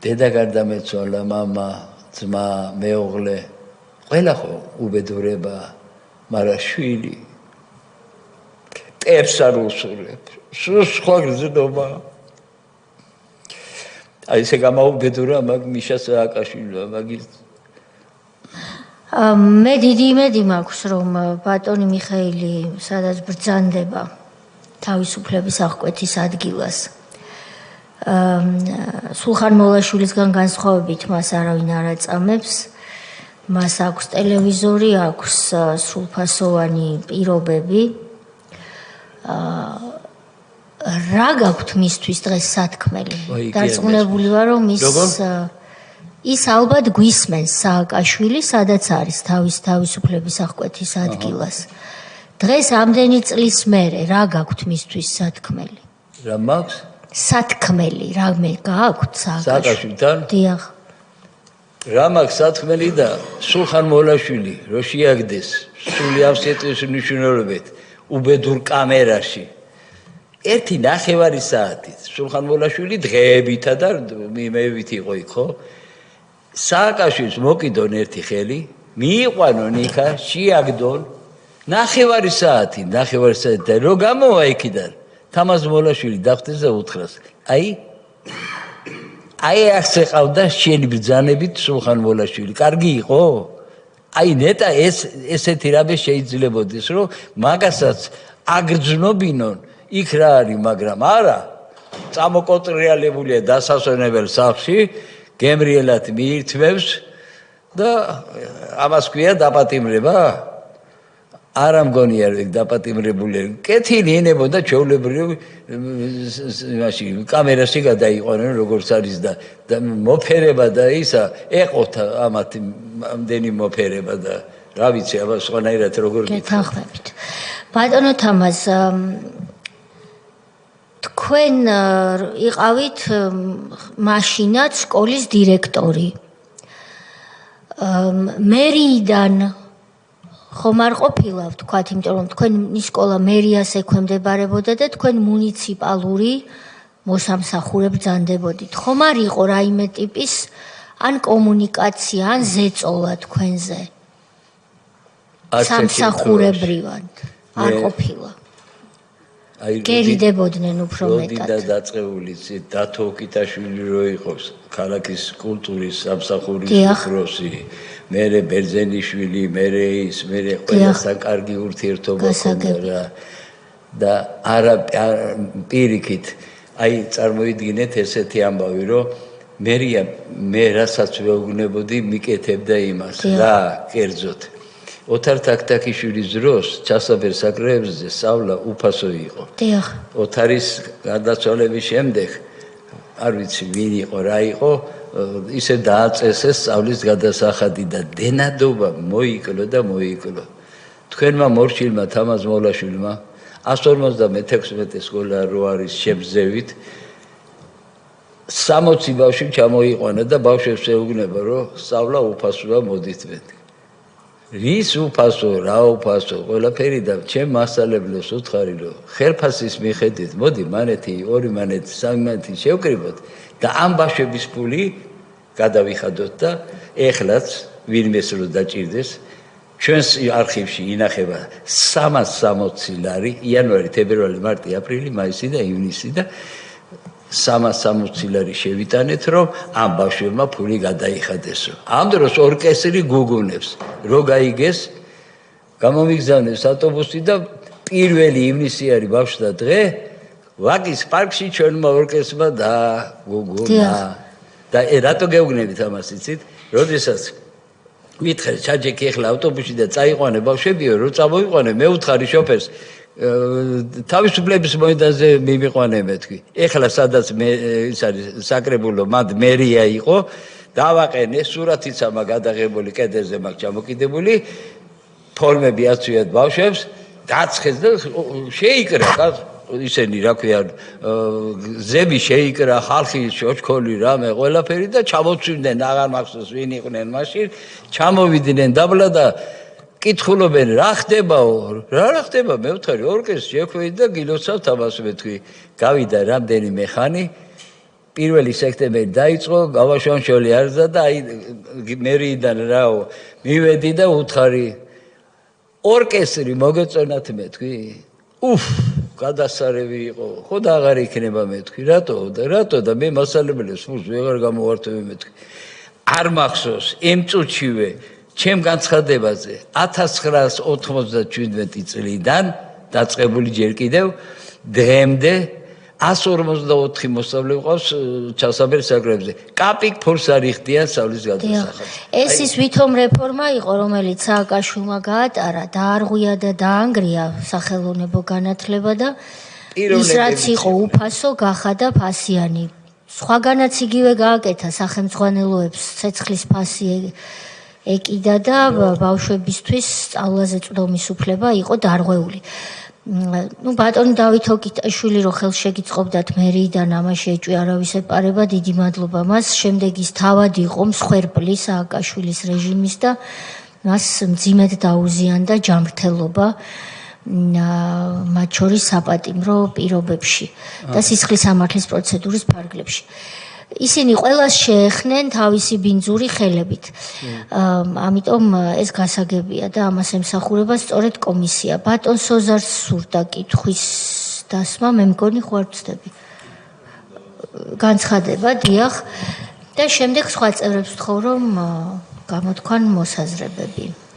დედა გარდამეცვალა მამა ძმა მეუღლე ყველა ხო უბედურება მაგრამ შვილი ტებს არ უსურვებ სხვა გზნობა აი ესე გამაუბედურა მაგ მიშა სააკაშვილმა მაგის მე დიდი იმედი მაქვს რომ ბატონი მიხეილი სადაც ბრძანდება თავისუფლების აღკვეთის ადგილას სულხან მოლაშვილისგან განსხვავებით მას არავინ არ აწამებს მას აქვს ტელევიზორი აქვს სრულფასოვანი პირობები რა გაქვთ მისთვის დღეს სათქმელი დარწმუნებული ვარ რომ ის ალბათ გვისმენს სააკაშვილი სადაც არის თავისუფლების აღკვეთის ადგილას დღეს ამდენი წლის მერე რა გაქვთ მისთვის სათქმელი რა მაქვს სათქმელი რამე გაქვთ სააკაშვილთან დიახ რა მაქვს სათქმელი და სულხან მოლაშვილი რო შეაგდეს სული ავსიტყვის მნიშვნელობით უბედურ კამერაში ერთი ნახევარი საათით სულხან მოლაშვილი დღეებითა და მიმევით იყო იქ ხო სააკაშვილს მოკიდონ ერთი ხელი მიიყვანონ იქა შეაგდონ ნახევარი საათი და რო გამოვა იქიდან თამაზ მოლაშვილი დახტეს და უთხრას აი ახს ეყავდა შენი ბრძანებით სულხან მოლაშვილი კარგი იყო აი ნეტა ესეთი რამე შეიძლებოდეს რომ მაგასაც აგრძნობინონ იქ რა არის მაგრამ არა წამოკონტროლებულია დასასვენებელ სახლში გემრიელად მიირთმევს და ამას ქვია დაპატიმრება არა მგონია რომ დაპატიმრებული კეთილი ენებოდა ჩვეულებრივ იმაში კამერაში გადაიყვანენ როგორც არის და მოფერება და ისა ეყოთ ამათ ამდენი მოფერება და რა ვიცი აბა სხვანაირად როგორ გეთანხმებით ბატონო თამაზ თქვენ იყავით მაშინაც სკოლის დირექტორი მერიიდან ხომ არ ყოფილა ვთქვათ იმიტომ რომ თქვენი სკოლა მერიას ექვემდებარებოდა და თქვენ მუნიციპალური მოსამსახურე ბრძანდებოდით ხომ არ იყო რაიმე ტიპის ან კომუნიკაცია ან ზეწოლა თქვენზე სამსახურებრივად არ ყოფილა გერიდებოდნენ უფრო მეტად. როდი და დაწყეული დათო კიტაშვილი რო იყოს ქალაქის კულტურის სამსახურის უფროსი, მერე ბერძენიშვილი, მერე ის, მერე ყველასთან კარგი ურთიერთობა ჰქონდა და არა პირიქით, აი წარმოიდგინეთ ესეთი ამბავი, რომ მე რასაც ვეუბნებოდი, მიკეთებდა იმას, რა კერძოდ. ოთარ თაქთაქიშვილის დროს ჩასაბერ საკრებებზე სწავლა უფასო იყო. დიახ. ოთარის გარდაცვალების შემდეგ არ ვიცი ვინ იყო, რა იყო, ისე დააწესეს სწავლის გადასახადი და დენადობა მოიკლო. თქვენმა მორჩილმა თამაზ მოლაშვილმა 156 სკოლა რო არის შებზევით 60 ბავშვი ჩამოიყვანა და ბავშვებს ეუბნება რომ სწავლა უფასოა მოდითვეთ. რის უფასო, რა უფასო, ყველაფერი და ჩემ მასწავლებლებს უთხარი რომ ხელფასის მიხედვით მოდი მანეთი, ორი მანეთი, სამი მანეთი შევკრიბოთ და ამ ბავშვების ფული გადავიხადოთ და ეხლაც ვინმეს რო დაჭირდეს ჩვენს არქივში ინახება 360 ლარი იანვარი, თებერვალი, მარტი, აპრილი, მაისი და ივნისი და 360 ლარი შევიტანეთ რომ ამ ბავშვებმა ფული გადაიხადესო. ამ დროს ორკესტრი გუგუნებს რო გაიგეს გამომიგზავნეს ავტობუსი და პირველი ივნისი არის ბავშვთა დღე ვაკის პარკში ჩვენმა ორკესტრმა და გუგუნა და რატო გეუბნებით ამას იცით? როდესაც მითხარ ჩაჯექი ახლა ავტობუსში და წაიყვანე ბავშვებიო რო წამოიყვანე მე უთხარი შოფერს თავისუფლების მოედანზე მიმიყვანე მეთქვი. ეხლა სადაც ის არის საკრებულო მანდ მერია იყო, დავაყენე სურათიც ამა გადაღებული კედელზე მაქვს ჩამოკიდებული, ფორმები აცვიათ ბავშვებს, დაცხეს და შეიკრა, ისენი რა ქვია, ზები შეიკრა, ხალხი შოჩქოლი რამე ყველაფერი და ჩამოცვიდნენ, აღარ მახსოვს ვინ იყვნენ მაშინ, ჩამოვიდნენ დაბლა და კითხულობენ რა ხდებაო? რა ხდება? მე ვთქვი ორკესტრი შეხვედი და გილოცავთ ამას მეთქვი. გავიდა რამდენიმე ხანი 1 სექტემბერი დაიწყო, გავაშვანშველი არზა და აი მერიიდან რაო მივედი და უთხარი ორკესტრი მოგეწონათ მეთქვი. უფ გადასარევი იყო, ხო და აღარ იქნება მეთქვი, რატო და მე მასალებელებს მოს ვეღარ გამოვართები მეთქვი. არ მახსოვს იმ წუთშივე ჩემ განცხადებაზე 1997 წლიდან დაწყებული ჯერ კიდევ დღემდე 154 მოსწავლე ყავს ჩასაბერ საკრებზე. კაპიკ ფულს არ იხდიან სწავლის გადასახადს. ეს ის ვითომ რეფორმა იყო, რომელიც სააკაშვილმა გაატარა, დაარღვია და დაანგრია სახელოვნებო განათლება და ის რაც იყო უფასო გახადა ფასიანი. სხვაგანაც იგივე გააკეთა სახელმძღვანელოებს ცეცხლის ფასი ეკიდა და ბავშვებისთვის სწავლაზე წვდომის უფლება იყო დარღვეული. ბატონი დავით ოკიტაშვილი რო ხელს შეგიწყობდათ მერიიდან ამაში ეჭვი არავის ეპარება, დიდი მადლობა მას. შემდეგ ის თავად იყო მსხვერპლი სააკაშვილის რეჟიმის და მას მძიმედ დაუზიანდა ჯანმრთელობა მათ შორის საპატიმრო პირობებში და სისხლის სამართლის პროცედურის ფარგლებში. ისინი ყველას შეეხნენ თავისი ბინძური ხელებით. ამიტომ ეს გასაგებია და ამას ემსახურება სწორედ კომისია. ბატონ სოზარს სურდა კითხვის დასმა, მე მგონი ხო არ ვწდები. განცხადება, დიახ. და შემდეგ სხვა წევრებს ვთხოვ, რომ გამოთქვან მოსაზრებები.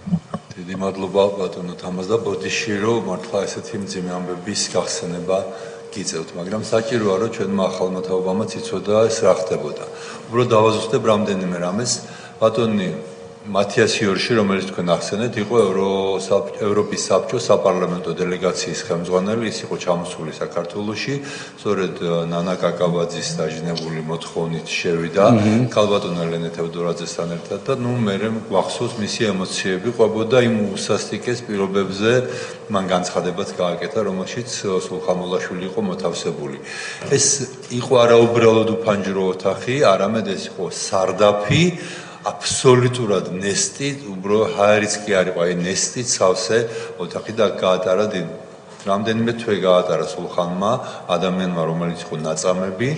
დიდი მადლობა ბატონო თამაზ და ბოდიში რომ მართლა ესეთი მძიმე ამბების გახსენება გიწევთ, მაგრამ საჭიროა რომ ჩვენმა ახალმა თაობამაც იცოდა ეს რა ხდებოდა. უბრალოდ დავაზუსტებ რამდენიმე რამეს. ბატონი მათიას იორში, რომელიც თქვენ ახსენეთ, იყო ევროპის საბჭოს საპარლამენტო დელეგაციის ხელმძღვანელი, ის იყო ჩამოსული საქართველოში, სწორედ ნანა კაკაბაძის დაჟინებული მოთხოვნით შევიდა ქალბატონ ელენე თევდორაძესთან ერთად და მე გვახსოვს მისი ემოციები ყვებოდა იმ უსასტიკეს პირობებზე, მან განცხადებაც გააკეთა, რომელშიც სულხან-მოლაშვილი იყო მოთავსებული. ეს იყო არაუბრალოდ უფანჯრო ოთახი, არამედ ეს იყო სარდაფი აბსოლუტურად ნესტი, უბრალოდ ჰაერიც კი არ იყო, აი ნესტი სავსე ოთახი და გაატარა რამდენიმე თვე გაატარა სულხანმა ადამიანმა, რომელიც იყო ნაწამები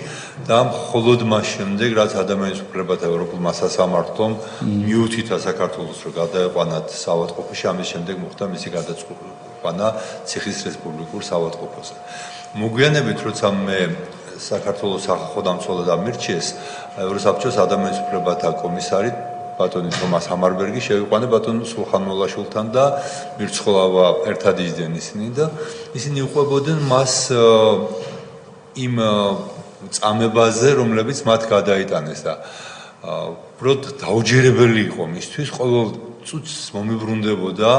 და მხოლოდ მას შემდეგ, რაც ადამიანის უფლებათა ევროპულმა სასამართლომ მიუთითა საქართველოს, რომ გადაეყვანათ საავადმყოფოში, ამის შემდეგ მოხდა მისი გადაწყვეტა ციხის რესპუბლიკურ საავადმყოფოზე. მოგვიანებით, როცა მე საქართველოს სახალხო დამცველად ამირჩიეს, ევროსაბჭოს ადამიანის უფლებათა კომისარი ბატონი თომას ჰამარბერგი შევიყვანე ბატონ სულხან-მოლაშვილთან და მირცხოლავა ერთად იძდნენ ისინი და ისინი უყვებოდნენ მას იმ წამებაზე, რომლებიც მათ გადაიტანეს და უბრალოდ დაუჯერებელი იყო მისთვის, ყოველ წუთს მომიბრუნდებოდა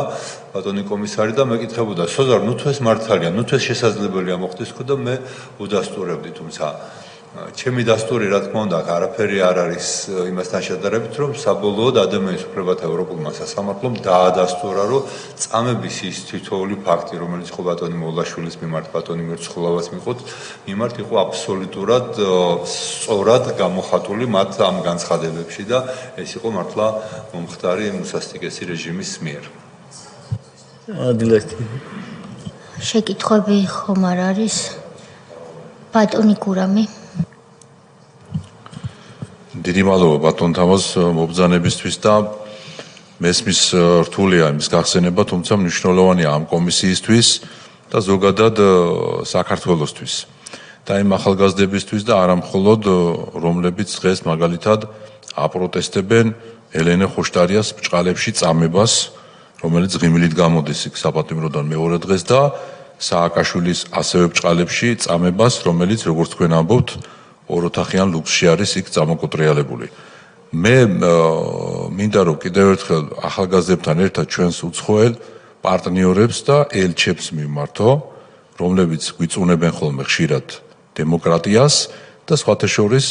ბატონი კომისარი და მეკითხებოდა სოზარ, ნუ თუ ეს მართალია, ნუ თუ ეს შესაძლებელია მოხდეს ხო და მე უდასტურებდი, თუმცა ჩემი დასტური რა თქმა უნდა არაფერი არ არის იმასთან შედარებით, რომ საბოლოოდ ადამიანის უფლებათა ევროპულმა სასამართლომ დაადასტურა, რომ წამების ის თითოეული ფაქტი, რომელიც იყო ბატონი მოლაშვილის მიმართ, ბატონი მირცხულავას მიმართ იყო აბსოლუტურად სწორად გამოხატული მათ ამ განცხადებებში და ეს იყო მართლა მომხდარი უსასტიკესი რეჟიმის მიერ. ადვილად. შეკითხვები ხომ არ არის? ბატონი გურამი დიდი მადლობა ბატონ თამაზ მობრძანებისთვის და მესმის რთულია იმის გახსენება, თუმცა მნიშვნელოვანია ამ კომისიისთვის და ზოგადად საქართველოსთვის და იმ ახალგაზრდებისთვის და არა მხოლოდ რომლებიც დღეს მაგალითად აპროტესტებენ ელენე ხოშტარიას ბჭყალებში წამებას, რომელიც ღიმილით გამოდის იქ საპატიმროდან მეორე დღეს და სააკაშვილის ასევე ბჭყალებში წამებას, რომელიც როგორც თქვენ ამბობთ ოროთახიან ლუქსში არის იქ წამოკოტრიალებული. მე მინდა რომ კიდევ ერთხელ ახალგაზრდებთან ერთად ჩვენს უცხოელ პარტნიორებს და ელჩებს მიმართო, რომლებიც გვიწუნებენ ხოლმე ხშირად დემოკრატიას და სხვათა შორის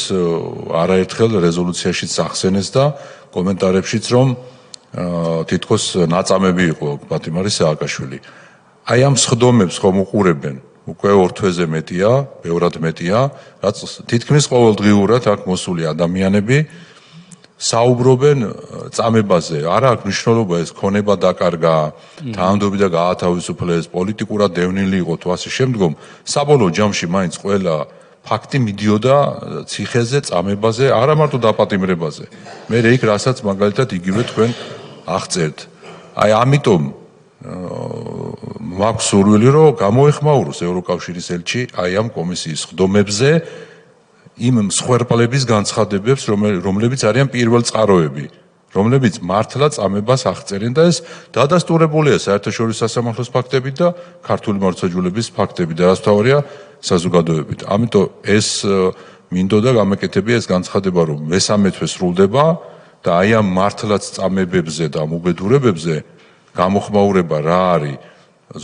არაერთხელ რეზოლუციაშიც ახსენეს და კომენტარებშიც რომ თითქოს ნაწამები იყო პატიმარი სააკაშვილი. აი ამ სხდომებს ხომ უყურებენ უკვე 2 თვეზე მეტია, ბევრად მეტია, რაც თითქმის ყოველდღიურად აქ მოსული ადამიანები საუბრობენ წამებაზე. არა აქვს მნიშვნელობა ეს ქონება დაკარგა, თანამდებობა და გაათავისუფლეს, პოლიტიკურად დევნილი იყო თუ ასე შემდგომ. საბოლოო ჯამში მაინც ყველა ფაქტი მიდიოდა ციხეზე, წამებაზე, არა მარტო დაპატიმრებაზე. მე იქ რასაც მაგალითად იგივე თქვენ აღწერთ. აი ამიტომ მაქვს სურვილი რომ გამოეხმაუროს ევროკავშირის ელჩი აი ამ კომისიის ხდომებზე იმ მსხვერპლების განცხადებებს რომლებიც არიან პირველ წყაროები რომლებიც მართლა წამებას აღწერენ და ეს დადასტურებულია საერთაშორისო სასამართლოს ფაქტებით და ქართული მართლმსაჯულების ფაქტებით და რაც თავარია საზოგადოებით. ამიტომ ეს მინდოდა გამეკეთებია ეს განცხადება რომ მესამე თვე სრულდება და აი ამ მართლაც წამებებზე და უბედურებებზე გამოხმაურება რა არის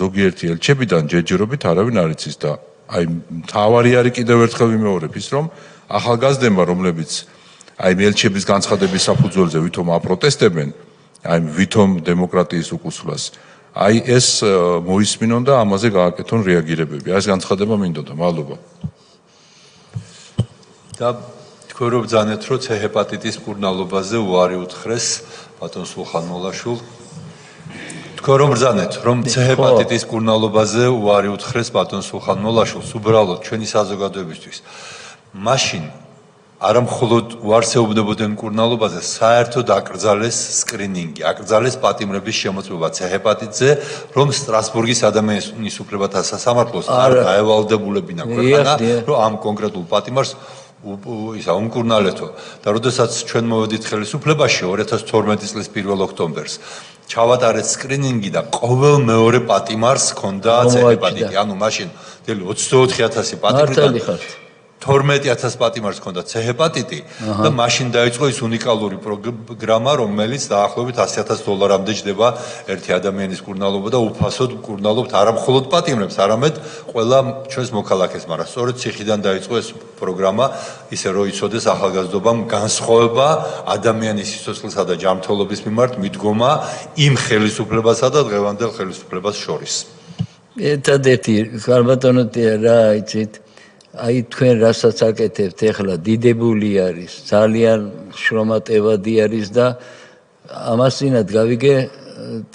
ზოგიერთი ელჩებიდან ჯერჯერობით არავინ არ იცის და აი თავარი არის კიდევ ერთხელ ვიმეორებ ის რომ ახალგაზრდებმა რომლებიც აი ელჩების განცხადების საფუძველზე ვითომ აპროტესტებენ აი ვითომ დემოკრატიის უკუსვლას აი ეს მოისმინონ და ამაზე გააკეთონ რეაგირებები ეს განცხადება მინდოდა მადლობა და თქვენ რომ ბრძანეთ რომ C ჰეპატიტის მკურნალობაზე უარი უთხრეს ბატონ სულხან მოლაშულ თქვენ რომ ბრძანეთ რომ C ჰეპატიტის მკურნალობაზე უარი უთხრეს ბატონ სულხან მოლაშულს უბრალოდ ჩვენი საზოგადოებისთვის მაშინ არა მხოლოდ უარსეობდებოდნენ მკურნალობაზე, საერთოდ აკრძალეს სკრინინგი, აკრძალეს პატიმრების შემოწმება C ჰეპატიტზე, რომ სტრასბურგის ადამიანის უფლებათა სასამართლოს არ დაევალდებულებინა ქვეყანა, რომ ამ კონკრეტულ პატიმარს უმკურნალეთო. და როდესაც ჩვენ მოვედით ხელისუფლებაში 2012 წლის 1 ოქტომბერს ჩავატარეთ სკრინინგი და ყოველ მეორე პატიმარს ჰქონდა C ჰეპატიტი, ანუ მაშინ 24000 პატიმრიდან 12000 პატიმარს ჰქონდა C ჰეპატიტი და მაშინ დაიწყო ის უნიკალური პროგრამა, რომელიც დაახლოებით $100,000-მდე ჯდება ერთი ადამიანის მკურნალობა და უფასოდ მკურნალობთ არა მხოლოდ პატიმრებს, არამედ ყველა ჩვენს მოქალაქეს, მაგრამ სწორედ ციხიდან დაიწყო ეს პროგრამა, ისე რომ იცოდეს ახალგაზრდობამ განსხვავება ადამიანის სიცოცხლესა და ჯანმრთელობის მიმართ მიდგომა იმ ხელისუფლებასა და დღევანდელ ხელისუფლებას შორის. ერთადერთი ხარბატონო რა იცით აი თქვენ რასაც აკეთებთ ეხლა დიდებული არის ძალიან შრომატევადი არის და ამასინად გავიგე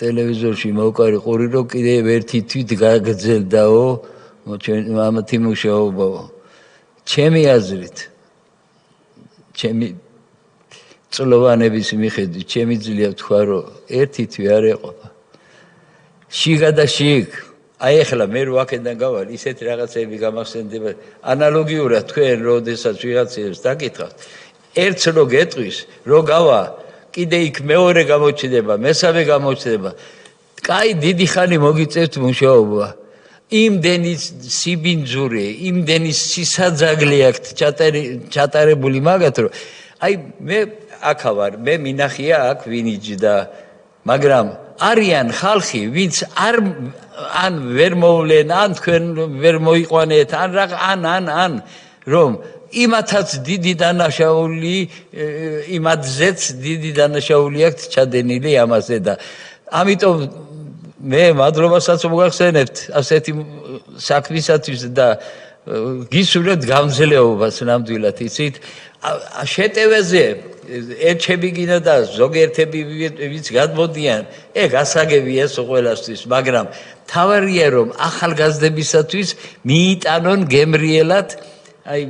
ტელევიზორში მოვყარი ყური რომ კიდევ ერთი თვით გაგრძელდაო ამათი მუშაობაო ჩემი აზრით ჩემი წლოვანების მიხედვით ჩემი ძლია თქვა რომ ერთი თვე არ ეყოფა შიგა და შიგ აი ახლა მე რო აქედან გავალ ისეთ რაღაცები გამახსენდება ანალოგიურად თქვენ როდესაც ვიღაცებს დაკითხავთ ერთს რო გეტყვის რო გავა კიდე იქ მეორე გამოჩნდება მესამე გამოჩნდება კაი დიდი ხანი მოგიწევთ მუშაობა იმდენი სიბინძური იმდენი სისაძაგლე აქვთ ჩატარებული მაგათ რომ აი მე აქა ვარ მე მინახია აქ ვინიჯდა მაგრამ არიან ხალხი ვინც არ ან ვერ მოვლენ ან თქვენ ვერ მოიყვანეთ ან რომ იმათაც დიდი დანაშაული იმათზეც დიდი დანაშაული აქვთ ჩადენილი ამაზე და ამიტომ მე მადლობასაც მოგახსენებთ ასეთი საქმისათვის და გისურვებთ გამძლეობას ნამდვილად იცით შეტევაზე ერჩები გინდა და ზოგიერთები ვინც გადმოდიან ეგ ასაგებია ყველასთვის მაგრამ თავარია რომ ახალგაზრდებისათვის მიიტანონ გემრიელად აი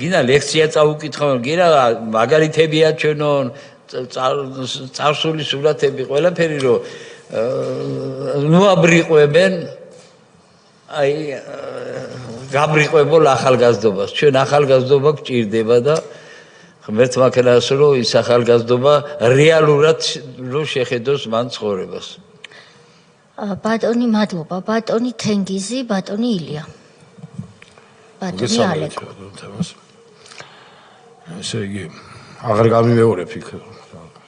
გინდა ლექცია წაუკითხონ გინდა მაგალითები აჩვენონ წარსული სურათები ყველაფერი რომ ნუ აბრიყვებენ აი გაბრიყვებულ ახალგაზრდობას ჩვენ ახალგაზრდობა გვჭირდება და ღმერთმა ქნას რომ ის ახალგაზრდობა რეალურად რო შეხედოს მან ცხოვრებას ბატონი მადლობა ბატონი თენგიზი ბატონი ილია ბატონი ალეკო ესე იგი აღარ გამიმეორებ იქ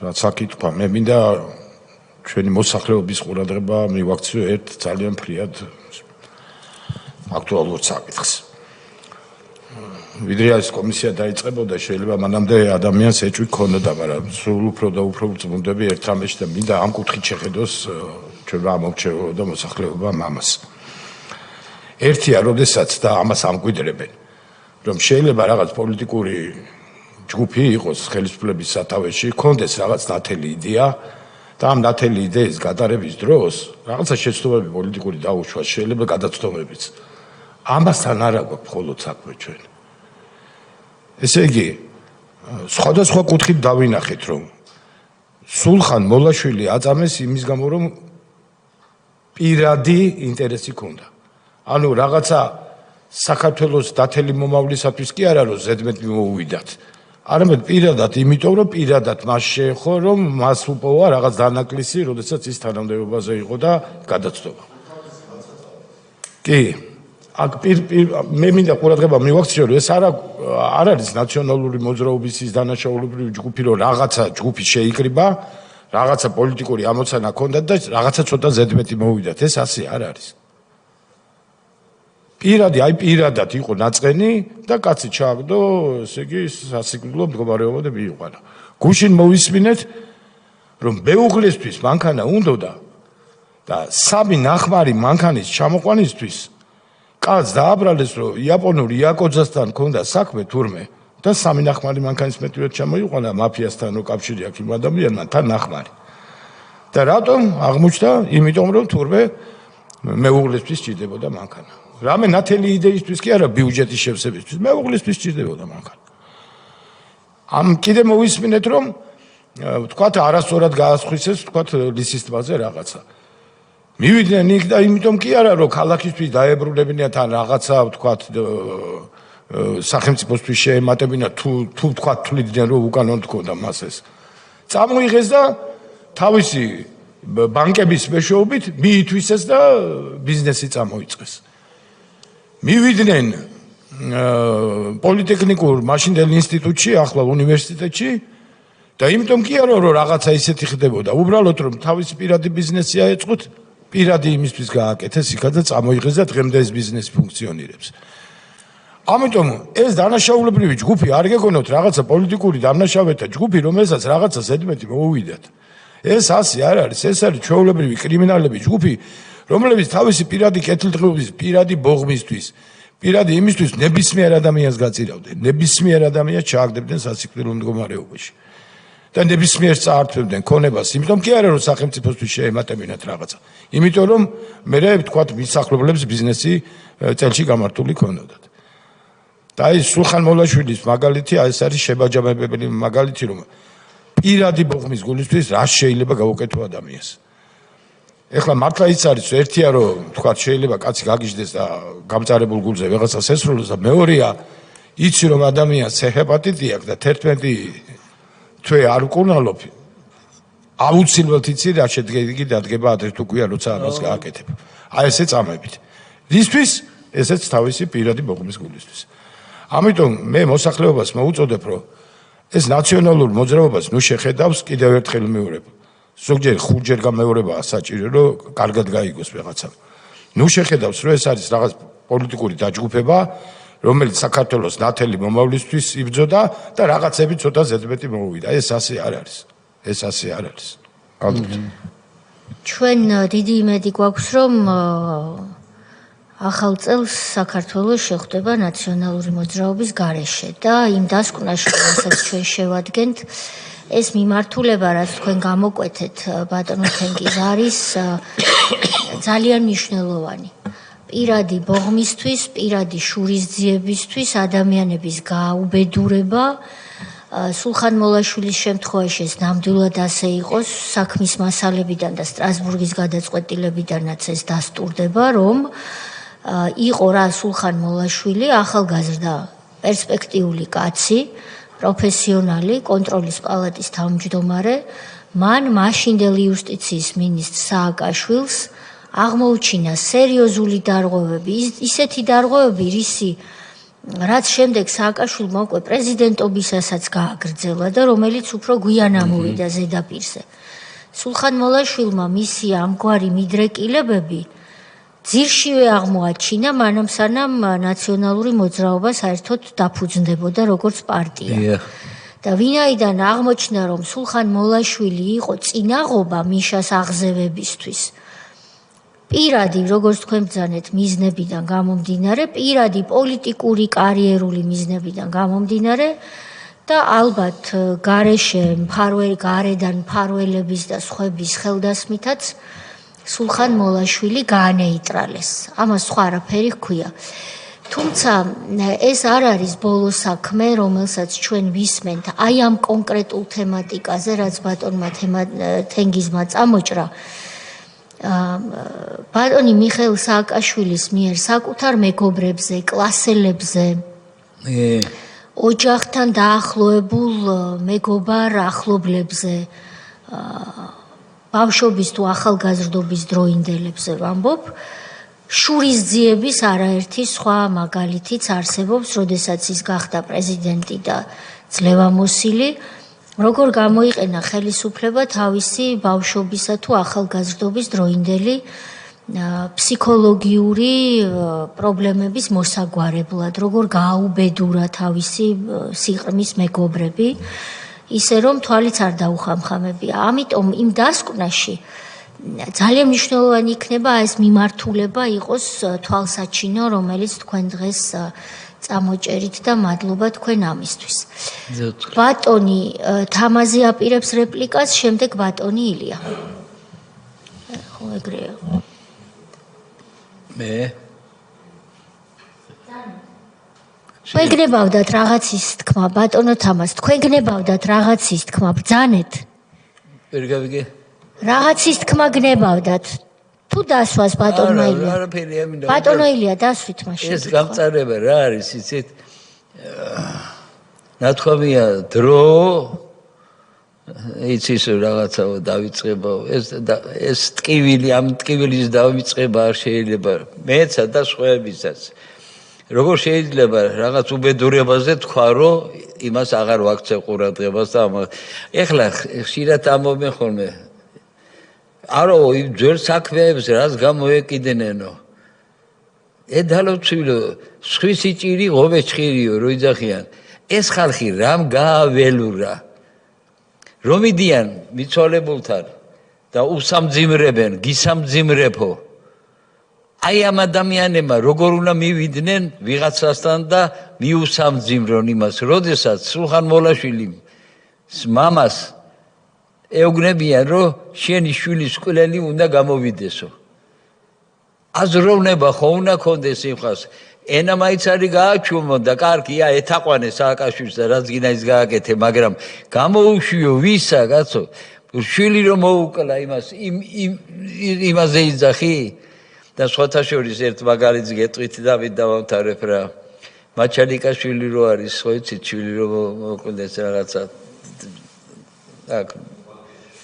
რაც აკითხვა მე მინდა ჩვენი მოსახლეობის ყურადღება მივაქციო ერთ ძალიან ფრიად აქტუალურ საკითხს ვიდრე ეს კომისია დაიწყებოდა შეიძლება მანამდე ადამიანს ეჭვი ქონოდა მაგრამ სულ უფრო და უფრო წმუნდები ერთ რამეში და მინდა ამ კუთხით შეხედოს ჩვენ ამოვჩეო და მოსახლეობა ამას ერთია როდესაც და ამას ამკვიდრებენ რომ შეიძლება რაღაც პოლიტიკური ჯგუფი იყოს ხელისუფლების სათავეში კონდეს რაღაც ნათელი იდეა და ამ ნათელი იდეის გატარების დროს რაღაცა შეცდომები პოლიტიკური დაუშვა შეიძლება გადაცდომებიც ამასთან არა გვაქვს მხოლოდ საქმე ჩვენ ესე იგი სხვადასხვა კუთხით დავინახეთ რომ სულხან მოლაშვილი აწამეს იმის გამო რომ პირადი ინტერესი ქონდა. ანუ რაღაცა საქართველოს დათელი მომავლისათვის კი არა რომ ზედმეტ მოუვიდათ. არამედ პირადად, იმიტომ რომ პირადად მას შეეხო რომ მას უპოვა რაღაც დანაკლისი, როდესაც ის თანამდებობაზე იყო და გადაცდომა. კი, აქ მე მინდა ყურადღება მივაქციო, რომ ეს არ არის ნაციონალური მოძრაობის ის დანაშაულებრივი ჯგუფი, რომ რაღაცა ჯგუფი შეიკრიბა, რაღაცა პოლიტიკური ამოცანა ჰქონდათ და რაღაცა ცოტა ზედმეტი მოვიდათ. ეს ასე არ არის. პირადად იყო ნაწყენი და კაცი ჩააგდო, ესე იგი სასიკვდილო მდგომარეობა და მიიყვანა. გუშინ მოვისმინეთ, რომ მეუღლესთვის მანქანა უნდოდა და 3 ნახმარი მანქანის ჩამოყვანისთვის კაცს დააბრალეს, რომ იაპონური იაკოძასთან ჰქონდა საქმე თურმე და 3 ნახმარი მანქანის მეტივედ ჩამოიყვანა მაფიასთან რო კავშირი აქვს იმ ადამიანმა თან ნახმარი. და რატომ აღმოჩნდა? იმიტომ რომ თურმე მეუღლესთვის სჭირდებოდა მანქანა. რამე ნათელი იდეისთვის კი არა ბიუჯეტის შევსებისთვის, მეუღლესთვის სჭირდებოდა მანქანა. ამ კიდე მოვისმინეთ, რომ თქვათ არასწორად გაასხვისეს, თქვათ ლისის ტბაზე რაღაცა. მივიდნენ იქ და იმიტომ კი არა, რომ ქალაქისთვის დაებრუნებინათ ან რაღაცა, თქვათ სახელმწიფოსთვის შეემატებინა თუ თქვათ თვლიდნენ, რომ უკანონოდ ჰქონდა მას ეს. წამოიღეს და თავისი ბანკების მეშვეობით მიითვისეს და ბიზნესი წამოიწყეს. მივიდნენ პოლიტექნიკურ მაშინდელ ინსტიტუტში, ახლა უნივერსიტეტში და იმიტომ კი არა, რომ რაღაცა ისეთი ხდებოდა, უბრალოდ რომ თავისი პირადი ბიზნესი აეწყოთ, პირადი იმისთვის გააკეთეს იქა და წამოიღეს და დღემდე ეს ბიზნესი ფუნქციონირებს. ამიტომ ეს დანაშაულებრივი ჯგუფი არ გეგონოთ რაღაცა პოლიტიკური დამნაშავეთა ჯგუფი, რომელსაც რაღაცა ზედმეტი მოუვიდათ. ეს ასე არ არის, ეს არის ჩვეულებრივი კრიმინალები ჯგუფი, რომლებიც თავისი პირადი კეთილდღეობის, პირადი ბოღმისთვის, პირადი იმისთვის ნებისმიერ ადამიანს გაწირავდნენ, ნებისმიერ ადამიანს ჩააგდებდნენ სასიკვდილო მდგომარეობაში. და ნებისმიერ წაართვებდნენ ქონებას, იმიტომ კი არა რომ სახელმწიფოსთვის შეემატებინათ რაღაცა. იმიტომ რომ მე ვთქვათ მისახლობლებს ბიზნესი წელში გამართული ქონოდათ. და ის სულხან მოლაშვილის მაგალითი, ეს არის შებაჯამებებელი მაგალითი, რომ პირადი ბოღმის გულისთვის რა შეიძლება გაუკეთო ადამიანს. ეხლა მართლა ის არის ერთია რომ თქვა შეიძლება კაცი გაგიჟდეს და გამწარებულ გულზე ვიღაცას ესროლოს და მეორეა იცი რომ ადამიანს ჰეპატიტი აქვს და 11 თვე არ უკუნალობ აუცილებლად იცი რა შედგება დადგება ადრე თუ კვირა როცა ამას გააკეთებ. აი ესე წამებით. რისთვის ესეც თავისი პირადი ბოღმის გულისთვის. ამიტომ მე მოსახლეობას მოუწოდებ რომ ეს ნაციონალურ მოძრაობას ნუ შეხედავს კიდევ ერთხელ მეორებ. ზოგჯერ 5-ჯერ გამეორებაა საჭირო რომ კარგად გაიგოს ვიღაცამ. ნუ შეხედავს რომ ეს არის რაღაც პოლიტიკური დაჯგუფება, რომელიც საქართველოს ნათელი მომავლისთვის იბრძოდა და რაღაცები ცოტა ზედმეტი მოუვიდა. ეს ასე არ არის. ეს ასე არ არის. ალბათ. ჩვენ დიდი იმედი გვაქვს რომ ახალ წელს საქართველოს შეხვდება ნაციონალური მოძრაობის გარეშე და იმ დასკვნაში, რასაც ჩვენ შევადგენთ, ეს მიმართულება, რაც თქვენ გამოკვეთეთ ბატონო თენგიზ, არის ძალიან მნიშვნელოვანი. პირადი ბოღმისთვის, პირადი შურისძიებისთვის, ადამიანების გაუბედურება, სულხან მოლაშვილის შემთხვევაში ეს ნამდვილად ასე იყოს, საქმის მასალებიდან და სტრასბურგის გადაწყვეტილებიდანაც ეს დასტურდება, რომ იყო რა სულხან მოლაშვილი, ახალგაზრდა, პერსპექტიული კაცი, პროფესიონალი, კონტროლის პალატის თავმჯდომარე, მან მაშინდელი იუსტიციის მინისტრ სააკაშვილს აღმოუჩინა სერიოზული დარღვევები, ისეთი დარღვევები, რაც შემდეგ სააკაშვილმა უკვე პრეზიდენტობისასაც გააგრძელა და რომელიც უფრო გვიან ამოვიდა ზედაპირზე. სულხან მოლაშვილმა მისი ამგვარი მიდრეკილებები ძირშივე აღმოაჩინა, მანამ სანამ ნაციონალური მოძრაობა საერთოდ დაფუძნდებოდა როგორც პარტია. და ვინაიდან აღმოჩნდა, რომ სულხან მოლაშვილი იყო წინაღობა მიშას აღზევებისთვის, პირადი, როგორც თქვენ ბრძანეთ, მიზნებიდან გამომდინარე, პირადი პოლიტიკური კარიერული მიზნებიდან გამომდინარე და ალბათ გარეშე გარედან მფარველების და სხვების ხელდასმითაც სულხან მოლაშვილი გაანეიტრალეს. ამას სხვა არაფერი ჰქვია. თუმცა ეს არ არის ბოლო საქმე, რომელსაც ჩვენ ვისმენთ აი ამ კონკრეტულ თემატიკაზე, რაც ბატონმა თენგიზმა წამოჭრა. ბატონი მიხეილ სააკაშვილის მიერ საკუთარ მეგობრებზე, კლასელებზე, ოჯახთან დაახლოებულ მეგობარ ახლობლებზე, ბავშვობის თუ ახალგაზრდობის დროინდელებზე ვამბობ, შურისძიების არაერთი სხვა მაგალითიც არსებობს, როდესაც ის გახდა პრეზიდენტი და ძლევამოსილი, როგორ გამოიყენა ხელისუფლება თავისი ბავშვობისა თუ ახალგაზრდობის დროინდელი ფსიქოლოგიური პრობლემების მოსაგვარებლად, როგორ გააუბედურა თავისი სიყრმის მეგობრები, ისე რომ თვალიც არ დაუხამხამებია. ამიტომ იმ დასკვნაში ძალიან მნიშვნელოვანი იქნება ეს მიმართულება იყოს თვალსაჩინო, რომელიც თქვენ დღეს წამოჭერით და მადლობა თქვენ ამისთვის. ბატონი თამაზი აპირებს რეპლიკას, შემდეგ ბატონი ილია. ხო ეგრეა. მე თქვენ გნებავდათ რაღაცის თქმა, ბატონო თამაზ, თქვენ გნებავდათ რაღაცის თქმა, ბრძანეთ. ვერ გავიგე. რაღაცის თქმა გნებავდათ. თუ დასვას ბატონმა ილია. არაფერი ამინდა. ბატონო ილია დასვით მაშინ. ეს გამწარება რა არის, იცით? ნათქვამია დრო იცის რაღაცაო დავიწყებაო. ეს ტკივილი, ამ ტკივილის დავიწყება არ შეიძლება. მეცა და სხვაებისაც. როგორ შეიძლება რაღაც უბედურებაზე თქვა, რომ იმას აღარ ვაქცევ ყურადღებას და ეხლა ხშირად ამბობენ ხოლმე არო ძველ საქმეებს რას გამოეკიდენენო ედალოცვილო სხვისი ჭირი ღობე ჩხიриო რო იძახიან ეს ხალხი რამ გააველურა რომ იდიან მიცვალებულთან და უსამძიმრებენ გისამძიმრებო აი ამ ადამიანებმა როგორ უნდა მივიდნენ ვიღაცასთან და მიუსამძიმრონ იმას როდესაც სულხან მოლაშვილი მამას ეუბნებიან რომ შენი შვილის კვლელი უნდა გამოვიდესო აზროვნება ხო უნდა კონდეს იმხას ენა მაიც არის გააჩვენო და კარგია ეთაყვანე სააკაშვილს და რაც გინდა ის გააკეთე მაგრამ გამოუშვიო ვისა კაცო შვილი რომ მოუკლა იმას იმაზე იძახი და სხვათა შორის ერთ მაგალითს გეტყვით და დავამთავრებ რა მაჩალიკაშვილი რო არის ხო იცით შვილი რომ მოკლდეს რაღაცა აქ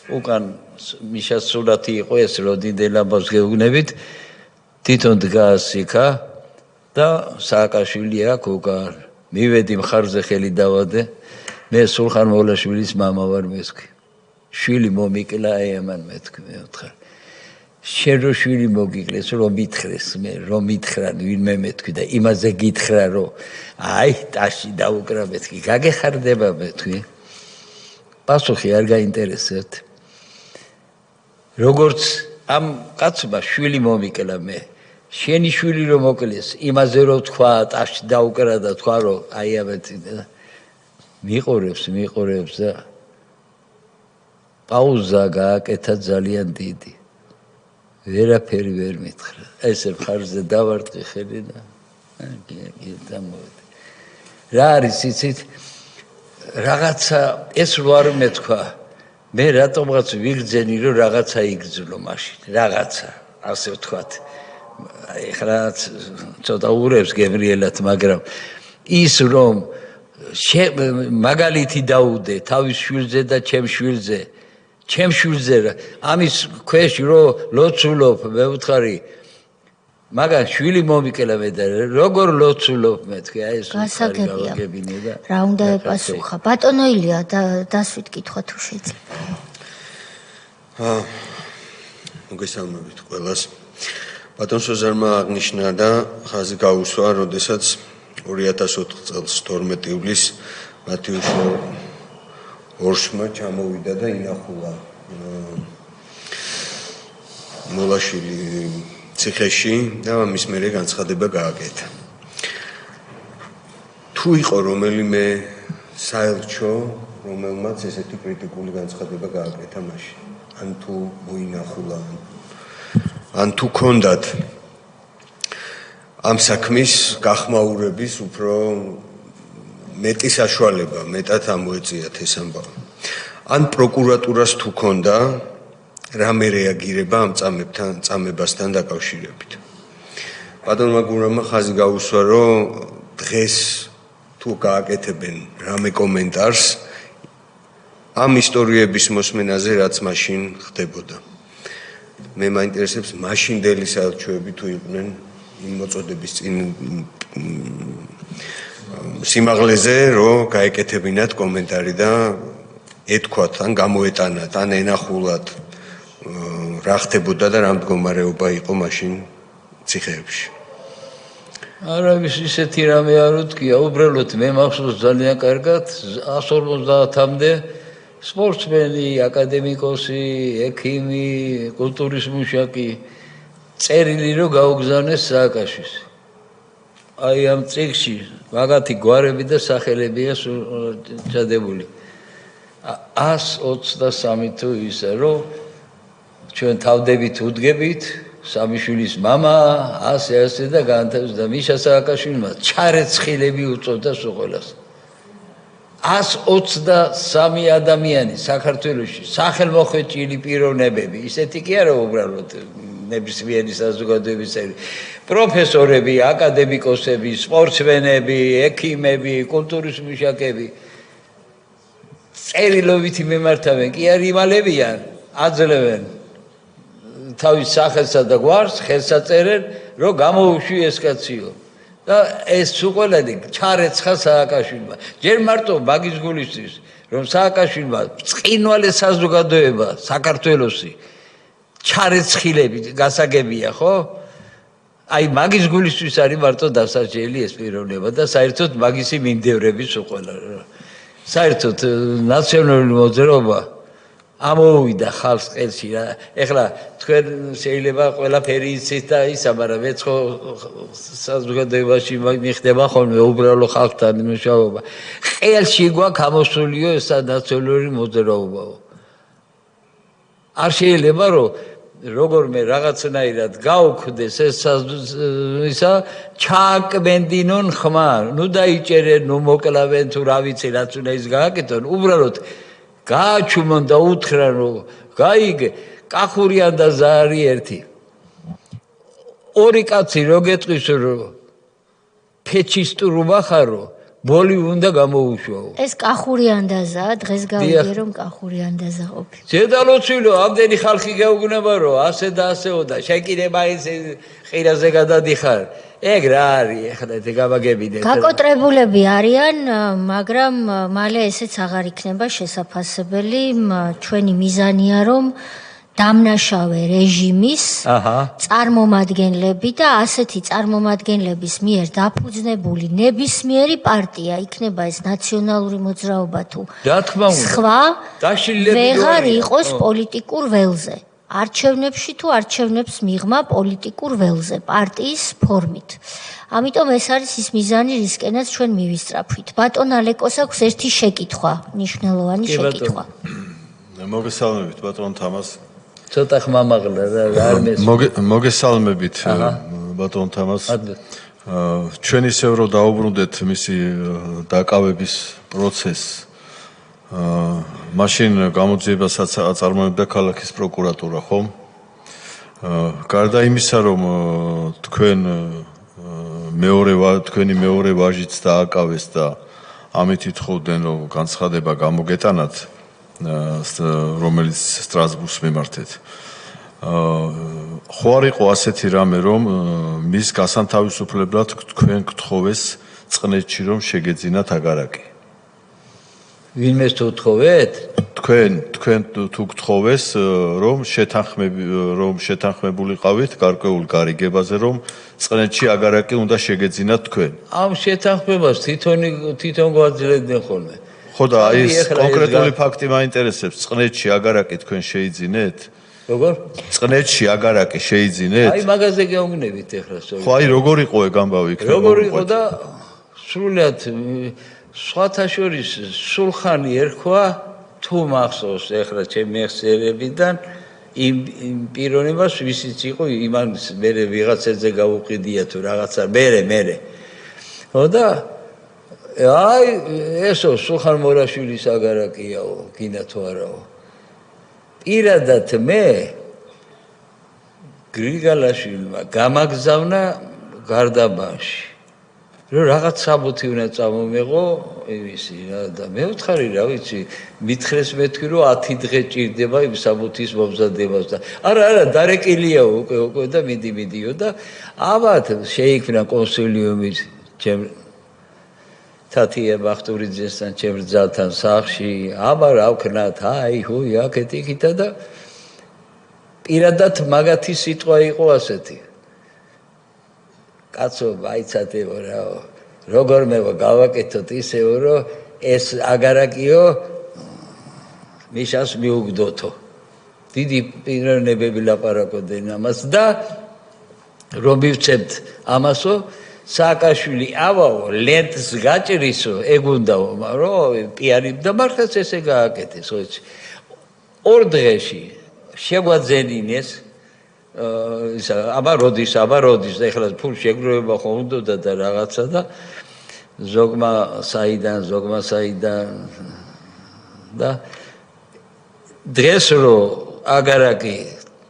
უკან მიშას სურათი იყო ეს როდინდელ ამბავს გეუბნებით თვითონ დგას იქა და სააკაშვილი აქ უკან მივედი მხარზე ხელი დავადე მე სულხან მოლაშვილის მამა ვარ მეთქვი შვილი მომიკლა ამან მეთქვი მე ვთხარ შენ რო შვილი მოგიკლეს რომ მითხრეს მე რომ მითხრან ვინმე მეთქვი და იმაზე გითხრა რომ აი ტაში დაუკრა მეთქვი გაგეხარდება მეთქვი პასუხი არ გაინტერესებთ როგორც ამ კაცმა შვილი მომიკლა მე შენი შვილი რომ მოკლეს იმაზე რომ თქვა ტაში დაუკრა და თქვა რომ აი ამეთი მიყურებს და პაუზა გააკეთა ძალიან დიდი ვერაფერი ვერ მითხრა ესე მხარზე დავარტყი ხელი და გამოვედი რა არის იცით რაღაცა ეს რო არ მეთქვა მე რატომღაც ვიგრძენი რომ რაღაცა იგრძნო მაშინ რაღაცა ასე ვთქვათ ეხლა ცოტა ურევს გემრიელად მაგრამ ის რომ მაგალითი დაუდე თავის შვილზე და ჩემ შვილზე ამის ქვეშ რო ლოცულობ მე ვთხარი მაგან შვილი მომიკელა მე და როგორ ლოცულობ მეთქვი აი ეს გავაგებინე და რა უნდა ეპასუხა ბატონო ილია დასვით კითხვა თუ შეიძლება მოგესალმებით ყველას ბატონ სოზარმა აღნიშნა და ხაზი გაუსვა როდესაც 2004 წელს 12 ივლისს მათიუს ორშმა ჩამოვიდა და ინახულა მოლაშვილი ციხეში და მის მერე განცხადება გააკეთა. თუ იყო რომელიმე საელჩო, რომელმაც ესეთი კრიტიკული განცხადება გააკეთა მაშინ, ან თუ მოინახულა, ან თუ ქონდათ ამ საქმის გახმაურების უფრო მეტი საშუალება, მეტად ამოეწიათ ეს ამბავი. ან პროკურატურას თუ ქონდა რამე რეაგირება ამ წამებასთან დაკავშირებით. ბატონმა გურამმა ხაზი გაუსვა, რომ დღეს თუ გააკეთებენ რამე კომენტარს ამ ისტორიების მოსმენაზე, რაც მაშინ ხდებოდა. მე მაინტერესებს მაშინდელი საელჩოები თუ იყვნენ იმ მოწოდების წინ სიმაღლეზე, რომ გაეკეთებინათ კომენტარი და ეთქვათ, ან გამოეტანათ, ან ენახულათ რა ხდებოდა და რა მდგომარეობა იყო მაშინ ციხეებში. არავის ისეთი რამე არ უთქია, უბრალოდ მე მახსოვს ძალიან კარგად 150-მდე სპორტსმენი, აკადემიკოსი, ექიმი, კულტურის მუშაკი წერილი რომ გაუგზავნეს სააკაშვილს. აი ამ წიგნში მაგათი გვარები და სახელებია ჩადებული. 123 თუ ისა რომ ჩვენ თავდებით უდგებით სამიშვილის მამა ასე და განთავსდა და მიშა სააკაშვილმა ჩარეცხილები უწოდა სულ 123 ადამიანი საქართველოში სახელმოხვეჭილი პიროვნებები ისეთი კი არა უბრალოდ ნებისმიერი საზოგადოების წევრი პროფესორები, აკადემიკოსები, სპორტსმენები, ექიმები, კულტურის მუშაკები წერილობით მიმართავენ კი არ იმალებიან აძლევენ თავის სახელსა და გვარს ხელსა წერენ რომ გამოუშვი ეს კაციო და ეს უყოლადი ჩარეცხა სააკაშვილმა ჯერ მარტო მაგის გულისთვის რომ სააკაშვილმა წინვალე საზოგადოება საქართველოსი ჩარეცხილები გასაგებია ხო აი მაგის გულისთვის არის მარტო დასაჭრელი ეს პიროვნება და საერთოდ მაგისი მიმდევრების უყოლა საერთოდ ნაციონალური მოძრაობა ამოვიდა ხალხს ყელში რა ეხლა თქვენ შეიძლება ყველაფერი იცით და ისა მაგრამ მეც ხო საზოგადოებაში მიხდება ხოლმე უბრალო ხალხთან მუშაობა ყელში გვაქვს ამოსულიო ეს ნაციონალური მოძრაობაო არ შეიძლება რომ როგორმე რაღაცნაირად გაუქმდეს ეს ისა ჩააკმენდინონ ხმა ნუ დაიჭერენ ნუ მოკლავენ თუ რა ვიცი რაც უნდა ის გააკეთონ უბრალოდ გააჩუმონ და უთხრან რომ გაიგე კახურიან და ზარი ერთი ორი კაცი რო გეტყვის რომ ფეჩისტურობა ხარო ბოლი უნდა გამოუშვაო ეს კახურიანდაზაა დღეს გავიგე რომ კახურიანდაზა ყოფილი ზედალოცვილო ამდენი ხალხი გაუგნება რომ ასე და ასეო და შეკიდება ის ყირაზე გადადიხარ ეგ რა არის ეხლა ეს გამაგებინეთ გაკოტრებულები არიან მაგრამ მალე ესეც აღარ იქნება შესაძაფასებელი ჩვენი მიზანია რომ დამნაშავე რეჟიმის წარმომადგენლები და ასეთი წარმომადგენლების მიერ დაფუძნებული ნებისმიერი პარტია იქნება ეს ნაციონალური მოძრაობა თუ სხვა ვეღარ იყოს პოლიტიკურ ველზე არჩევნებში თუ არჩევნებს მიღმა პოლიტიკურ ველზე პარტიის ფორმით ამიტომ ეს არის ის მიზანი რისკენაც ჩვენ მივისწრაფვით ბატონ ალეკოს აქვს ერთი შეკითხვა მნიშვნელოვანი შეკითხვა მოგესალმებით ბატონ თამას ცოტა ხმამაღლა რა არ მესმის მოგესალმებით ბატონ თამას ჩვენ ისევ რომ დაუბრუნდეთ მისი დაკავების პროცესს მაშინ გამოძიებასაც აწარმოებდა ქალაქის პროკურატურა ხომ გარდა იმისა რომ თქვენი მეორე ვაჟიც დააკავეს და ამით ითხოვდნენ რომ განცხადება გამოგეტანათ რომელიც სტრასბურგს მიმართეთ ხო არ იყო ასეთი რამე რომ მის გასანთავისუფლებლად თქვენ გთხოვეს წყნეთში რომ შეგეძინათ აგარაკი ვინმეს თუ გთხოვეთ თქვენ თუ გთხოვეს რომ შეთანხმებულიყავით გარკვეულ გარიგებაზე რომ წყნეთში აგარაკი უნდა შეგეძინათ თქვენ ამ შეთანხმებას თვითონ გვაძლევდნენ ხოლმე ხო და ის კონკრეტული ფაქტი მაინტერესებს წყნეთში აგარაკი თქვენ შეიძინეთ როგორ წყნეთში აგარაკი შეიძინეთ აი მაგაზე გეუბნებით ეხლა ხო აი როგორ იყო ეგ ამბავი იქნება როგორ იყო და სრულიად სხვათა შორის სულხანი ერქვა თუ მახსოვს ეხლა ჩემი მეხსიერებიდან იმ პიროვნებას ვისიც იყო იმან მე ვიღაცაზე გავუყიდია თუ რაღაცა მე ხო და აი ესო სულხან მორაშვილის აგარაკიაო გინდა თუ არაო პირადად მე გრიგალაშვილმა გამაგზავნა გარდაბანში. რომ რაღაც საბუთი უნდა წამომეღო იმისი რა და მე ვთხარი რა ვიცი მითხრეს მეთქვი რომ 10 დღე ჭირდება იმ საბუთის მომზადებას და არა დარეკილია უკვე და მიდიო და ალბათ შეიქმნა კონსილიუმი ჩემ თათია ბახტურიძესთან ჩემ ძალთან სახლში აბა რა ვქნათ აი ჰუი აქეთ იქითა და პირადად მაგათი სიტყვა იყო ასეთი კაცო ბაიცათეო რა როგორმე გავაკეთოთ ისეო რომ ეს აგარაკიო მიშას მიუგდოთო დიდი პიროვნებები ლაპარაკობდნენ ამას და რომ მივცემთ ამასო სააკაშვილი ავაო ლენტს გაჭრისო ეგ უნდაო რომ პიარი დამარხეს ესე გააკეთეს ხო იცი ორ დღეში შეგვაძენინეს აბა როდის და ეხლა ფულ შეგროვება ხო უნდა და რაღაცა და ზოგმა საიდან და დღეს რო აგარაკი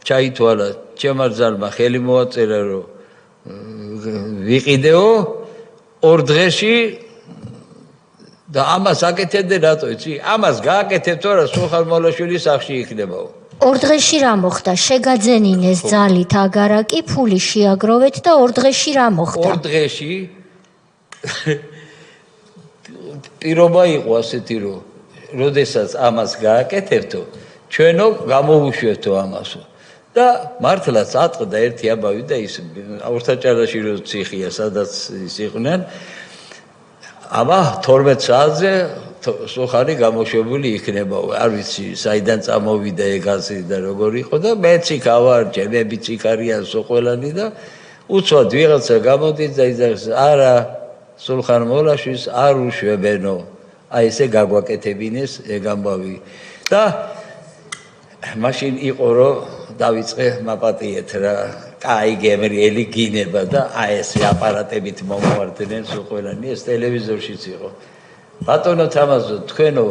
ჩაითვალა ჩემმა ძალმა ხელი მოაწერა რომ ვიყიდეო ორ დღეში და ამას აკეთებდე რატო იცი ამას გააკეთებ თორე სულხან მოლაშვილის სახში იქნებაო ორ დღეში რა მოხდა? შეგაძენინეს ძალით აგარაკი, ფული შეაგროვეთ და ორ დღეში რა მოხდა? ორ დღეში პირობა იყო ასეთი რომ როდესაც ამას გააკეთებთო, ჩვენო გამოუშვებთო ამასო. და მართლაც ატყდა ერთი აბავი და ის აურთაჭარაში რო ციხია, სადაც ის იყვნენ. აბა 12 საათზე სულხანი გამოშვებული იქნება, არ ვიცი, საიდან წამოვიდა ეგაზი და როგორ იყო და მეც იქ ავარ, ჩემებიც იქ არიან სოყველანი და უცბად ვიღაცა გამოდის და იზარს, არა, სულხან მოლაშვილს არ უშვებენო. აი ესე გაგვაკეთებინეს ეგ ამბავი. და მაშინ იყო რომ დავიწყე მაპატიეთ რა, კაი გემრიელი გინება და აი ეს აპარატებით მომვარდნენ სოყველანი, ეს ტელევიზორშიც იყო. ბატონო თამაზო თქვენო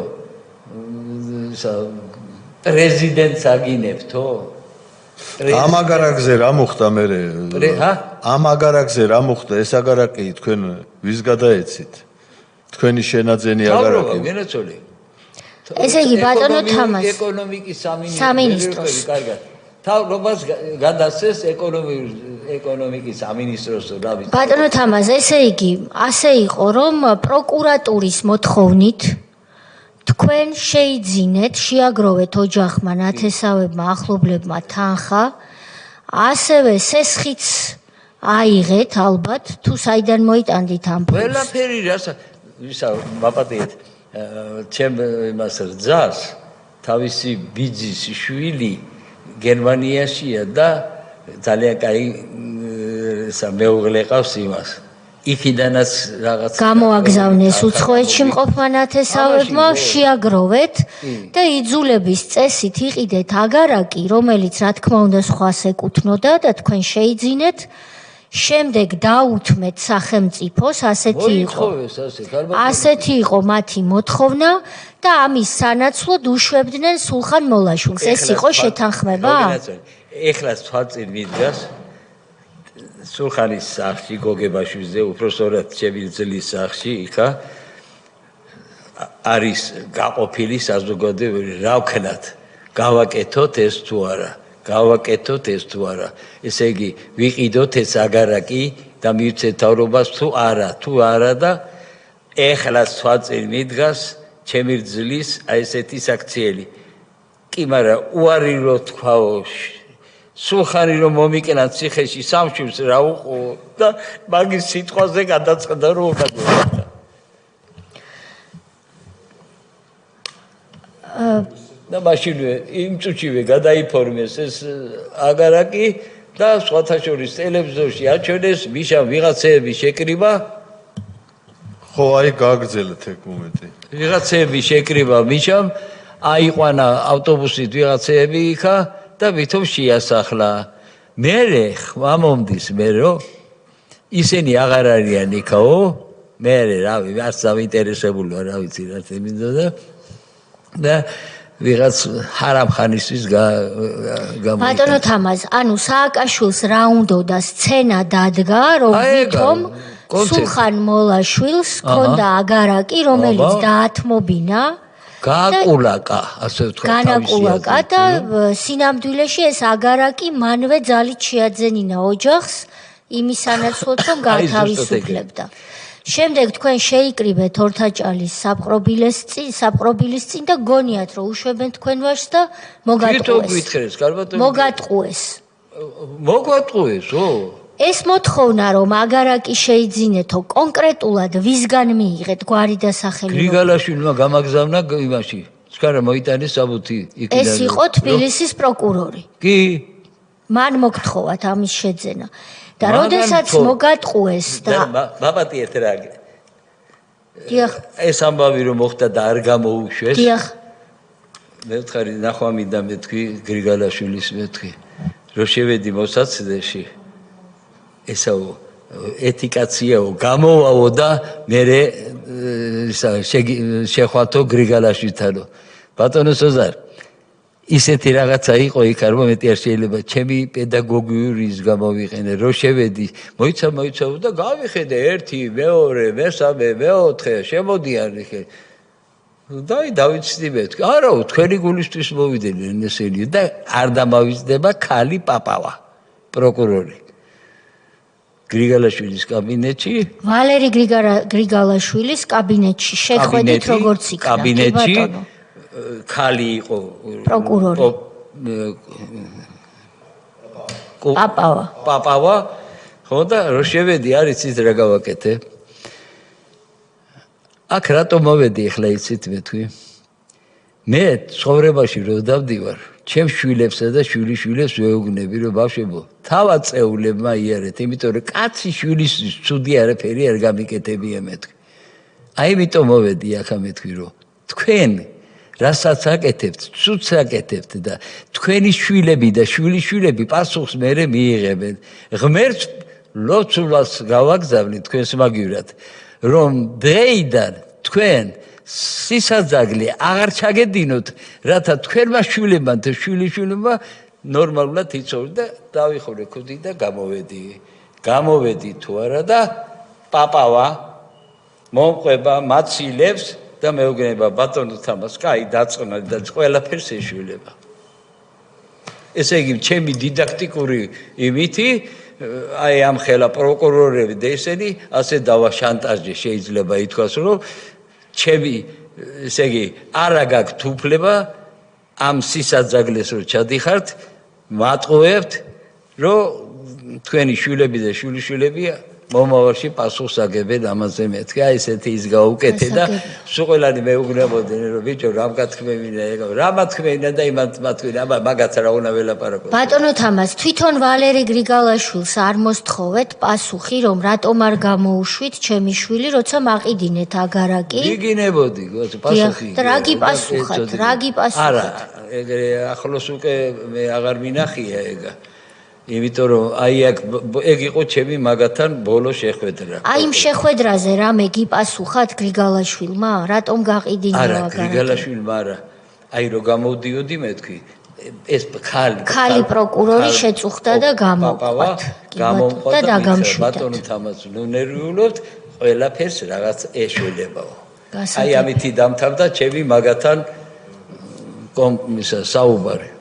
პრეზიდენტს აგინებთო ამ აგარაკზე რა მოხდა მე ამ აგარაკზე რა მოხდა ეს აგარაკი თქვენ ვის გადაეცით თქვენი შენაძენი აგარაკი გენაცოლი ესე იგი ბატონო თამაზ ეკონომიკის სამინისტროს კარგად თავრობას გადასცეს ეკონომიკის სამინისტროს რა ვიცი ბატონო თამაზ ესე იგი ასე იყო რომ პროკურატურის მოთხოვნით თქვენ შეიძინეთ შეაგროვეთ ოჯახმა ნათესავებმა ახლობლებმა თანხა ასევე სესხიც აიღეთ ალბათ თუ საიდან მოიტანდით ამ ფულს ყველაფერი რაცა ისა მაპატიეთ ჩემ იმას რძას თავისი ბიძის შვილი გერმანიაშია და ძალიან კაი მეუღლე ყავს იმას იქიდანაც რაღაც გამოაგზავნეს უცხოეთში მყოფმა ნათესავებმა შეაგროვეთ და იძულების წესით იყიდეთ აგარაკი რომელიც რა თქმა უნდა სხვას ეკუთვნოდა და თქვენ შეიძინეთ შემდეგ დაუთმეთ სახელმწიფოს ასეთი იყო მათი მოთხოვნა და ამის სანაცვლოდ უშვებდნენ სულხან მოლაშვილს ეს იყო შეთანხმება ეხლა თვალწინ მიდგას სულხანის სახლში გოგებაშვილზე უпроსტორად ჩემი ძლის სახლში იქა არის გაყოფილი საზოგადოება რა ვქნათ გავაკეთოთ ეს თუ არა ესე იგი ვიყიდოთ ეს აგარაკი და მივცეთ თავრობას თუ არა და ეხლა თვალწინ მიდგას ჩემი ძლის აი ესეთი საქციელი კი მაგრამ უარი რო თქვაო სულხანი რომ მომიკენა ციხეში სამშვილს რა უყო და მაგის სიტყვაზე გადაწყდა რომ გადავიდა და მაშინვე იმ წუთშივე გადაიფორმეს ეს აგარაკი და სხვათა შორის ტელევიზორში აჩვენეს მიშა ვიღაცეები შეკრიბა ხო აი გააგრძელეთ ეგ მომენტი ვიღაცეები შეკრიბა მიშამ აიყვანა ავტობუსით ვიღაცეები იქა და ვითომ შეასახლა მე ხმამომდის მე რომ ისინი აღარ არიან იქაო მე რავი არც დავინტერესებული ვარ რა ვიცი რა თემინდა და ვიღაც ჰარამხანისთვის გამოიყენა. ბატონო თამაზ, ანუ სააკაშვილს რა უნდოდა სცენა დადგა, რომ ვითომ სულხან მოლაშვილს ქონდა აგარაკი, რომელიც დაათმობინა გააკულაკა, ასე ვთქვა, განაკულაკა და სინამდვილეში ეს აგარაკი მანვე ძალით შეაძენინა ოჯახს იმის სანაცვლოდ, რომ გაათავისუფლებდა. შემდეგ თქვენ შეიკრიბეთ ორთაჭალის საპყრობილის წინ და გონიათ, რომ უშვებენ თქვენ ვაჟს და მოგატყუეს. მოგვატყუესო? ეს მოთხოვნა, რომ აგარაკი შეიძინეთო, კონკრეტულად ვისგან მიიღეთ გვარი და სახელი? გრიგალაშვილმა გამაგზავნა იმაში. ჩქარა მოიტანეს საბუთი იქიდან. ეს იყო თბილისის პროკურორი. კი. მან მოგთხოვათ ამის შეძენა. და როდესაც მოგატყუეს და ბაბატიეთ რა. დიახ. ეს ამბავი რომ მოხდა და არ გამოუშვეს. დიახ. მე ვთხარი ნახვამიდან მეთქვი გრიგალაშვილის მეთქვი. რომ შევედი მოსაცდელში. ესაო ეთიკაციაო გამოვაო და მე შეხვათო გრიგალაშვილთანო. ბატონო სოზარ ისეთი რაღაცა იყო იქ არ მომეტი არ შეიძლება ჩემი პედაგოგიური ის გამოვიყენე რომ შევედი მოიცა და გავიხედე 1 2 3 4 შემოდიან იქ დავიცდი მეთქი არაო თქვენი გულისთვის მოვიდნენ ესენი და არ დამავიწყდება ქალი პაპავა პროკურორი გრიგალაშვილის კაბინეტში ვალერი გრიგალაშვილის კაბინეტში შეხვედით როგორც იქნა კაბინეტში ქალი იყო პროკურორი პაპავა ხო და რო შევედი არის ის რა გავაკეთე აქ რატომ მოვედი ახლა იცით მეთქვი მე ცხოვრებაში რო დავდივარ ჩემ შვილებსა და შვილიშვილებს ვეუბნები რომ ბავშვებო თავად წეულებმა იარეთ იმიტომ რომ კაცი შვილის ცუდი არაფერი არ გამიკეთებია მეთქვი აი იმიტომ მოვედი აქ მეთქვი რომ თქვენ რასაც აკეთებთ, ცუდს აკეთებთ და თქვენი შვილები და შვილიშვილები პასუხს მერე მიიღებენ. ღმერთს ლოცულას გავაგზავნით თქვენს მაგივრად, რომ დღეიდან თქვენ სისაძაგლე აღარ ჩაგედინოთ, რათა თქვენმა შვილებმა და შვილიშვილებმა ნორმალურად იცოდნენ და დავიხურე ქუდი და გამოვედი. გამოვედი თუ არა და პაპავა მომყვება მაცილებს და მეუგნება ბატონო თამას, კაი დაწყნა და ყველაფერს ეშვილება. ესე იგი, ჩემი დიდაქტიკური იმითი, აი ამ ხელა პროკურორები და ესენი ასე დავაშანტაჟე შეიძლება ითქვას, რომ ჩემი, ესე იგი, არა გაქვთ უფლება ამ სისაძაგლეს რო ჩადიხართ, მატყუებთ, რომ თქვენი შვილები და შვილიშვილები მომავალში პასუხს აგებენ ამაზე მეთქი აი ესეთი ის გაუკეთე და სულყელანი მეუგნებოდნენ რომ ბიჭო რა მგათქმევინა ეგ რა მათქმევინა და იმათ მათქმევინა აბა მაგაცა რა უნდა ველაპარაკო ბატონო თამას თვითონ ვალერი გრიგალაშვილს არ მოსთხოვეთ პასუხი რომ რატომ არ გამოუშვით ჩემი შვილი როცა მაყიდინეთ აგარაკი გიგინებოდი პასუხი რა გიპასუხათ რა გიპასუხათ არა ეგრე ახლოს უკვე მე აღარ მინახია ეგა იმიტომ რომ აი ეგ იყო ჩემი მაგათან ბოლო შეხვედრა. აი იმ შეხვედრაზე რამე გიპასუხათ გრიგალაშვილმა? რატომ გაყიდინა აგარაკი? არა, გრიგალაშვილმა არა. აი რომ გამოდიოდი მეთქვი, ეს ქალი პროკურორი შეწუხდა და გამოვყავთ. და დაგამშვიდათ. ბატონო თამას ნერვიულობთ, ყველაფერს რაღაც ეშველებაო. აი ამითი დამთავრდა ჩემი მაგათან საუბარი.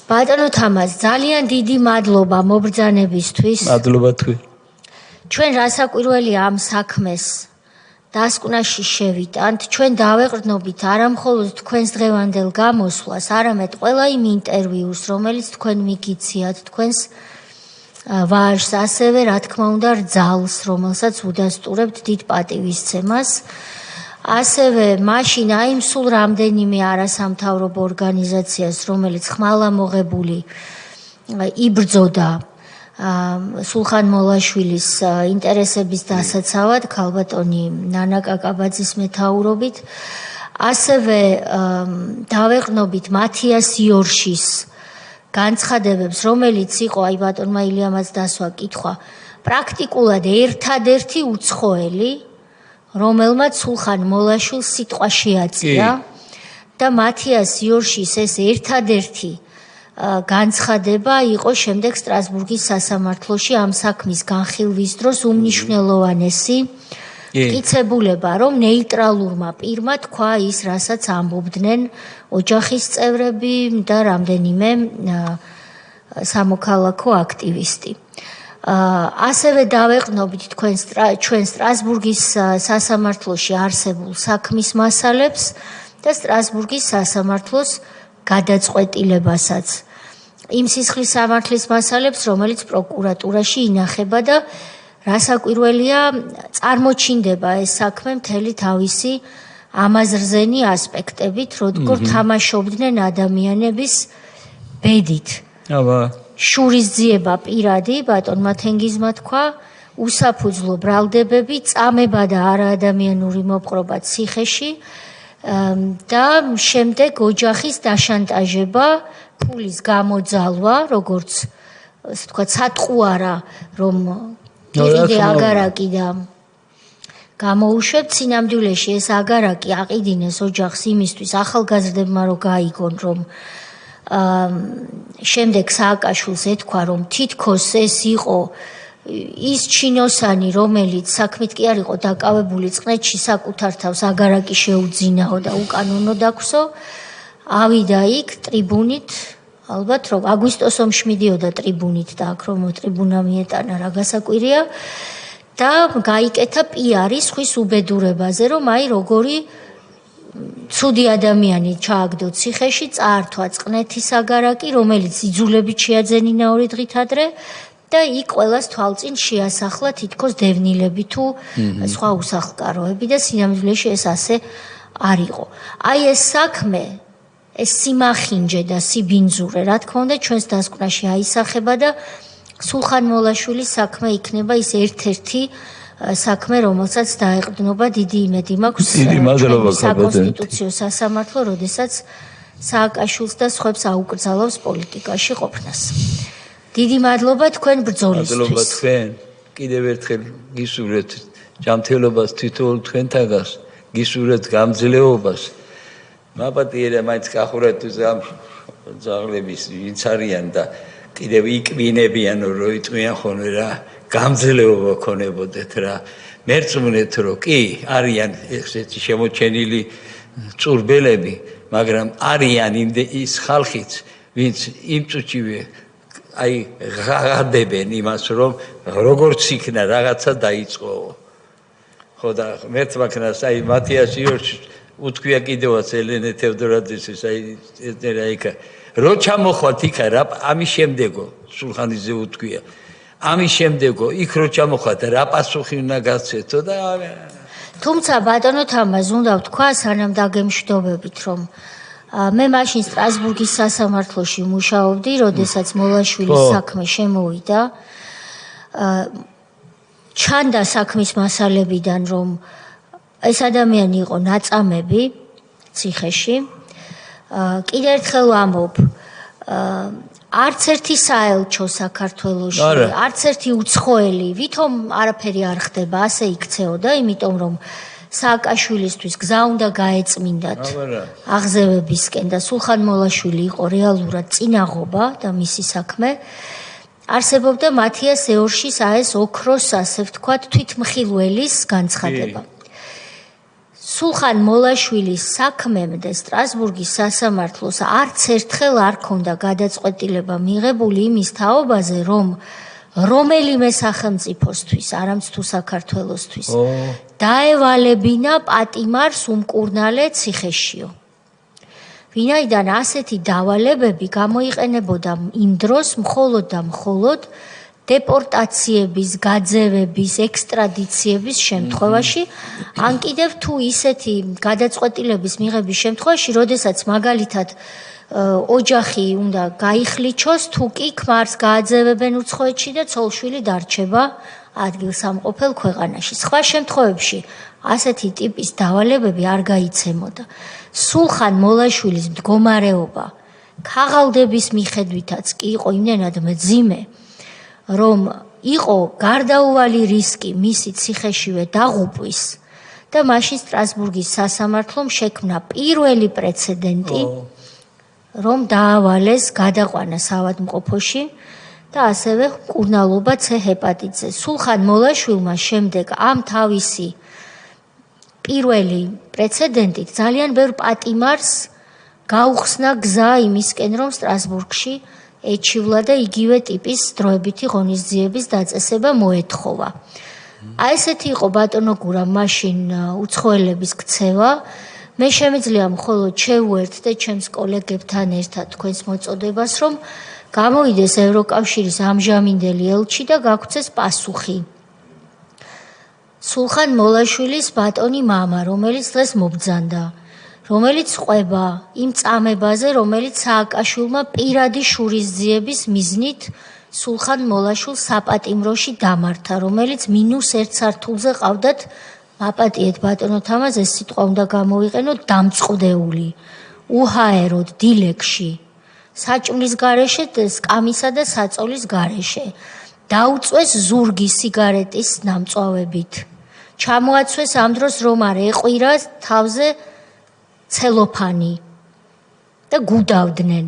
ბატონო თამას ძალიან დიდი მადლობა მობრძანებისთვის. მადლობა თქვენ. ჩვენ რასაკვირველი ამ საქმეს დასკვნაში შევიტანთ. ჩვენ დავეყრდნობით არა მხოლოდ თქვენს დღევანდელ გამოსვლას, არამედ ყველა იმ ინტერვიუს, რომელიც თქვენ მიგიციათ, თქვენს ვაჟს, ასევე რა თქმა უნდა რძალს, რომელსაც უდასტურებთ დიდ პატივისცემას. ასევე მაშინ აი იმ სულ რამდენიმე არასამთავრობო ორგანიზაციას, რომელიც ხმალამოღებული იბრძოდა სულხან მოლაშვილის ინტერესების დასაცავად ქალბატონი ნანა კაკაბაძის მეთაურობით, ასევე დავეყრდნობით მათიას იორშის განცხადებებს, რომელიც იყო აი ბატონმა ილიამაც დასვა კითხვა, პრაქტიკულად ერთადერთი უცხოელი რომელმაც სულხან მოლაშვილს სიტყვა შეაწია და მათიას იორშის ეს ერთადერთი განცხადება იყო შემდეგ სტრასბურგის სასამართლოში ამ საქმის განხილვის დროს უმნიშვნელოვანესი მტკიცებულება, რომ ნეიტრალურმა პირმა თქვა ის, რასაც ამბობდნენ ოჯახის წევრები და რამდენიმე სამოქალაქო აქტივისტი. ასევე დავეყრდნობთ ჩვენ სტრასბურგის სასამართლოში არსებულ საქმის მასალებს და სტრასბურგის სასამართლოს გადაწყვეტილებასაც. იმ სისხლის სამართლის მასალებს, რომელიც პროკურატურაში ინახება და რასაკვირველია, წარმოჩინდება ეს საქმე მთელი თავისი ამაზრზენი ასპექტებით, როგორ თამაშობდნენ ადამიანების ბედით. შურისძიება პირადი, ბატონმა თენგიზმა თქვა, უსაფუძვლო ბრალდებები, წამება და არაადამიანური მოპყრობა ციხეში და შემდეგ ოჯახის დაშანტაჟება, ფულის გამოძალვა, როგორც ასე ვთქვათ, სატყუარა, რომ იყიდე აგარაკი და გამოუშვებთ სინამდვილეში ეს აგარაკი აყიდინეს ოჯახს იმისთვის ახალგაზრდებმა რომ გაიგონ, რომ შემდეგ სააკაშვილს ეთქვა, რომ თითქოს ეს იყო ის ჩინოსანი, რომელიც საქმით კი არ იყო დაკავებული, წყნეთში საკუთარ თავს აგარაკი შეუძინაო და უკანონო დაქვსო, ავიდა იქ ტრიბუნით, ალბათ რომ აგვისტოს ომში მიდიოდა ტრიბუნით და აქ რომ ტრიბუნა მიეტანა რა გასაკვირია და გაიკეთა პიარი სხვის უბედურებაზე, რომ აი როგორი ცუდი ადამიანი ჩააგდო ციხეში, წაართვა წყნეთის აგარაკი, რომელიც იძულებით შეაძენინა 2 დღით ადრე და იქ ყველას თვალწინ შეასახლა თითქოს დევნილები თუ სხვა უსახლკაროები და სინამდვილეში ეს ასე არ იყო. აი ეს საქმე, ეს სიმახინჯე და სიბინძურე, რა თქმა უნდა, ჩვენს დასკვნაში აისახება და სულხან მოლაშვილის საქმე იქნება ის ერთ-ერთი საქმე, რომელსაც დაეყრდნობა დიდი იმედი მაქვს საკონსტიტუციო სასამართლო, როდესაც სააკაშვილს და სხვებს აუკრძალავს პოლიტიკაში ყოფნას. დიდი მადლობა თქვენ ბრძოლისთვის. მადლობა თქვენ. კიდევ ერთხელ გისურვებთ ჯანმრთელობას თვითონ თქვენთაგას, გისურვებთ გამძლეობას. მაპატიერა მაინც გახურათ თუ ზაღლების ვინც არიან და კიდევ იკვინებიან რომ იტყვიან ხოლმე რა გამძლეობა ქონებოდეთ რა მერწმუნეთ რომ კი არიან ესეთი შემოჩენილი წურბელები, მაგრამ არიან ის ხალხიც ვინც იმ წუთშივე აი ღაღადებენ იმას რომ როგორც იქნა რაღაცა დაიწყო. ხო და მერცმა ქნას აი მათიას იორში უთქვია კიდევაც ელენე თევდორაძის აი ესერაიკა რო ჩამოხვათ იქა რა ამის შემდეგო სულხანიძე უთქვია ამის შემდეგო იქ რო ჩამოხვათ რა პასუხი უნდა გაცეთო და თუმცა ბატონო თამაზ უნდა ვთქვა სანამ დაგემშვიდობებით რომ მე მაშინ სტრასბურგის სასამართლოში მუშაობდი, როდესაც მოლაშვილის საქმე შემოვიდა. ჩანდა საქმის მასალებიდან, რომ ეს ადამიანი იყო ნაწამები ციხეში. კიდევ ერთხელ ვამბობ, არც ერთი საელჩო საქართველოში, არც ერთი უცხოელი, ვითომ არაფერი არ ხდება, ასე იქცეოდა, იმიტომ რომ სააკაშვილისთვის გზა უნდა გაეწმინდათ აღზევებისკენ და სულხან მოლაშვილი იყო რეალურად წინაღობა და მისი საქმე. არსებობდა მათიას ეორშის აეს ოქროს, ასე ვთქვათ, თვითმხილველის განცხადება. სულხან მოლაშვილის საქმემდე სტრასბურგის სასამართლოს არც ერთხელ არ ქონდა გადაწყვეტილება მიღებული იმის თაობაზე, რომ რომელიმე სახელმწიფოსთვის, არამც თუ საქართველოსთვის დაევალებინა პატიმარს უმკურნალე ციხეშიო. ვინაიდან ასეთი დავალებები გამოიყენებოდა იმ დროს მხოლოდ და მხოლოდ დეპორტაციების, გაძევების, ექსტრადიციების შემთხვევაში, ან კიდევ თუ ისეთი გადაწყვეტილების მიღების შემთხვევაში, როდესაც მაგალითად ოჯახი უნდა გაიხლიჩოს, თუ კი ქმარს გააძევებენ უცხოეთში და ცოლშვილი დარჩება ადგილსამყოფელ ქვეყანაში. სხვა შემთხვევებში ასეთი ტიპის დავალებები არ გაიცემოდა. სულხან მოლაშვილის მდგომარეობა ქაღალდების მიხედვითაც კი იყო იმდენად მძიმე, რომ იყო გარდაუვალი რისკი მისი ციხეშივე დაღუპვის და მაშინ სტრასბურგის სასამართლომ შექმნა პირველი პრეცედენტი, რომ დაავალეს გადაყვანა საავადმყოფოში და ასევე მკურნალობა C ჰეპატიტზე. სულხან მოლაშვილმა შემდეგ ამ თავისი პირველი პრეცედენტით ძალიან ბევრ პატიმარს გაუხსნა გზა იმისკენ, რომ სტრასბურგში ეჩივლა და იგივე ტიპის დროებითი ღონისძიების დაწესება მოეთხოვა. აი ესეთი იყო ბატონო გურამ მაშინ უცხოელების ქცევა. მე შემიძლია მხოლოდ შევუერთდე ჩემს კოლეგებთან ერთად თქვენს მოწოდებას, რომ გამოვიდეს ევროკავშირის ამჟამინდელი ელჩი და გაგვცეს პასუხი. სულხან მოლაშვილის ბატონი მამა, რომელიც დღეს მობრძანდა, რომელიც ყვება იმ წამებაზე, რომელიც სააკაშვილმა პირადი შურისძიების მიზნით სულხან მოლაშვილს საპატიმროში დამართა, რომელიც -1 სართულზე ყავდათ, მაპატიეთ ბატონო თამაზ, ეს სიტყვა უნდა გამოვიყენოთ, დამწყდეული, უჰაეროდ, დილეგში, საჭმლის გარეშე, სკამისა და საწოლის გარეშე. დაუწვეს ზურგი სიგარეტის ნამწვავებით. ჩამოაცვეს ამ დროს რომ არ ეყვირა თავზე ცელოფანი და გუდავდნენ.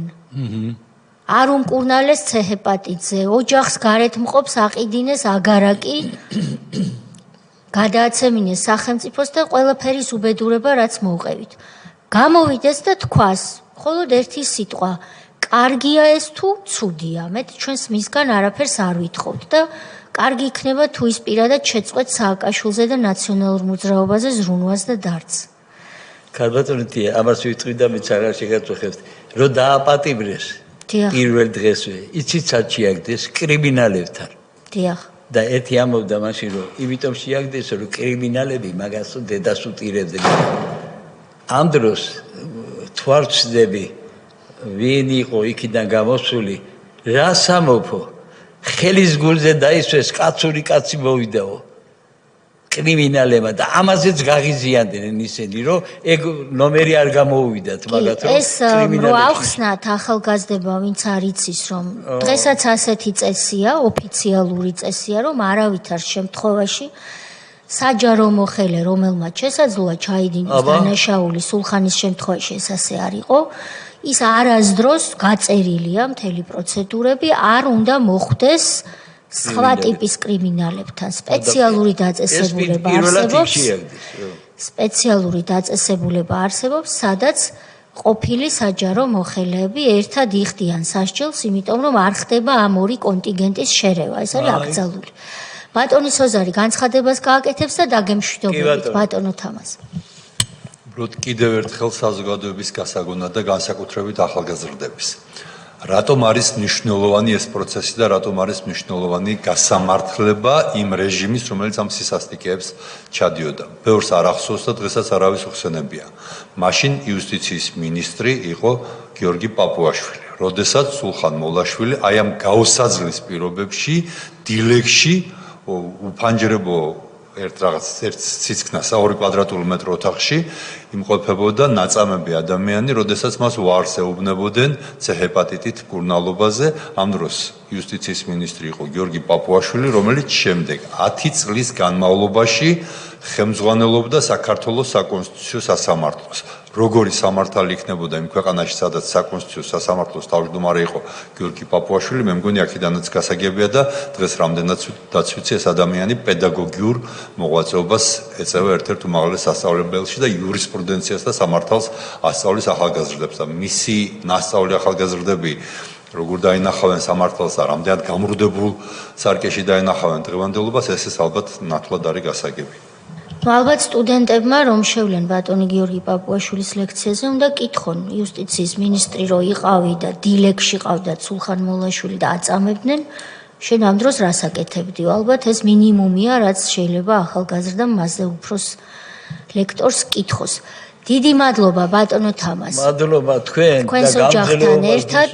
არ უმკურნალეს C ჰეპატიტზე, ოჯახს გარეთ მყოფს აყიდინეს აგარაკი, გადააცემინეს სახელმწიფოს და ყველაფერის უბედურება რაც მოუყევით. გამოვიდეს და თქვას, მხოლოდ ერთი სიტყვა, კარგია ეს თუ ცუდია, მე ჩვენს მისგან არაფერს არ ვითხოვთ და კარგი იქნება თუ ის პირადად შეწყვეტ სააკაშვილზე და ნაციონალურ მოძრაობაზე ზრუნვას და დარდს. ქალბატონი, ამას ვიტყვი და მეც აღარ შეგაწუხებთ, რომ დააპატიმრეს პირველ დღესვე, იცით სად შეაგდეს კრიმინალებთან. დიახ. და ერთი ამბობდა მაშინ, რომ იმიტომ შეაგდეს, რომ კრიმინალები მაგას დედას უტირებდნენ. ამ დროს თვალწდები ვინ იყო იქიდან გამოსული, რა სამოფო ხელის გულზე დაისვეს კაცური კაცი მოვიდაო კრიმინალებმა და ამაზეც გაღიზიანდნენ ისინი, რომ ეგ ნომერი არ გამოუვიდათ მაგათ, რომ ეს რო ახსნათ ახალგაზრდება, ვინც არ იცის, რომ დღესაც ასეთი წესია, ოფიციალური წესია, რომ არავითარ შემთხვევაში საჯარო მოხელე, რომელმაც შესაძლოა ჩაიდინოს დანაშაული სულხანის შემთხვევაში ეს ასე არ იყო, ის არასდროს გაწერილია მთელი პროცედურები, არ უნდა მოხვდეს სხვა ტიპის კრიმინალებთან. სპეციალური დაწესებულება არსებობს. სპეციალური დაწესებულება არსებობს, სადაც ყოფილი საჯარო მოხელეები ერთად იხდიან სასჯელს, იმიტომ რომ არ ხდება ამ ორი კონტინგენტის შერევა. ეს არის აკრძალული. ბატონი სოზარი განცხადებას გააკეთებს და დაგემშვიდობებით ბატონო თამაზ. უბრალოდ კიდევ ერთხელ საზოგადოების გასაგონად და განსაკუთრებით ახალგაზრდების. რატომ არის მნიშვნელოვანი ეს პროცესი და რატომ არის მნიშვნელოვანი გასამართლება იმ რეჟიმის, რომელიც ამ სისასტიკეებს ჩადიოდა. ბევრს არ ახსოვს და დღესაც არავის უხსენებია. მაშინ იუსტიციის მინისტრი იყო გიორგი პაპუაშვილი. როდესაც სულხან მოლაშვილი აი ამ გაუსაძლის პირობებში დილეგში უფანჯრებო ერთ ციცქნას 2 კვადრატული მეტრი ოთახში იმყოფებოდა ნაწამები ადამიანი, როდესაც მას უარს ეუბნებოდნენ C ჰეპატიტით მკურნალობაზე. ამ დროს იუსტიციის მინისტრი იყო გიორგი პაპუაშვილი, რომელიც შემდეგ 10 წლის განმავლობაში ხელმძღვანელობდა საქართველოს საკონსტიტუციო სასამართლოს. როგორი სამართალი იქნებოდა იმ ქვეყანაში, სადაც საკონსტიტუციო სასამართლოს თავმჯდომარე იყო გიორგი პაპუაშვილი, მე მგონი აქედანაც გასაგებია და დღეს რამდენად დაცვიცი ეს ადამიანი პედაგოგიურ მოღვაწეობას ეწევა ერთ-ერთ უმაღლეს სასწავლებელში და იურისპრუდენციას და სამართალს ასწავლის ახალგაზრდებს და მისი ნასწავლი ახალგაზრდები როგორ დაინახავენ სამართალს და რამდენად გამრუდებულ სარკეში დაინახავენ დღევანდელობას, ეს ალბათ ნათლად არის გასაგები. ალბათ სტუდენტებმა რომ შევლენ ბატონი გიორგი პაპუაშვილის ლექციაზე უნდა კითხონ იუსტიციის მინისტრი რო იყავი და დილეგში ყავდა სულხან მოლაშვილი და აწამებდნენ შენ ამ დროს რას აკეთებდიო? ალბათ ეს მინიმუმია რაც შეიძლება ახალგაზრდამ მასზე უფროს ლექტორს კითხოს. დიდი მადლობა ბატონო თამაზ. მადლობა თქვენ და ოჯახთან ერთად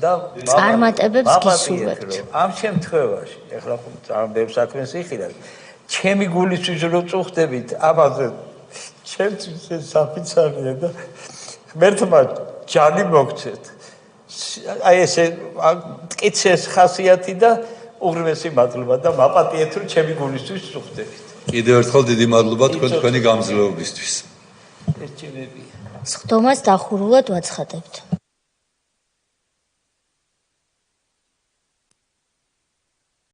და წარმატებებს გისურვებთ. ამ შემთხვევაში ეხლა ამ საქმეს იხილავთ. ჩემი გულისთვის რო წუხდებით, ამაზე ჩემთვის ეს საფიცარია და ღმერთმა ჯანი მოგცეთ. აი ესე მტკიცეს ხასიათი და უღრმესი მადლობა და მაპატიეთ რომ ჩემი გულისთვის წუხდებით. კიდევ ერთხელ დიდი მადლობა თქვენი გამძლეობისთვის. სხდომას დახურულად ვაცხადებთ.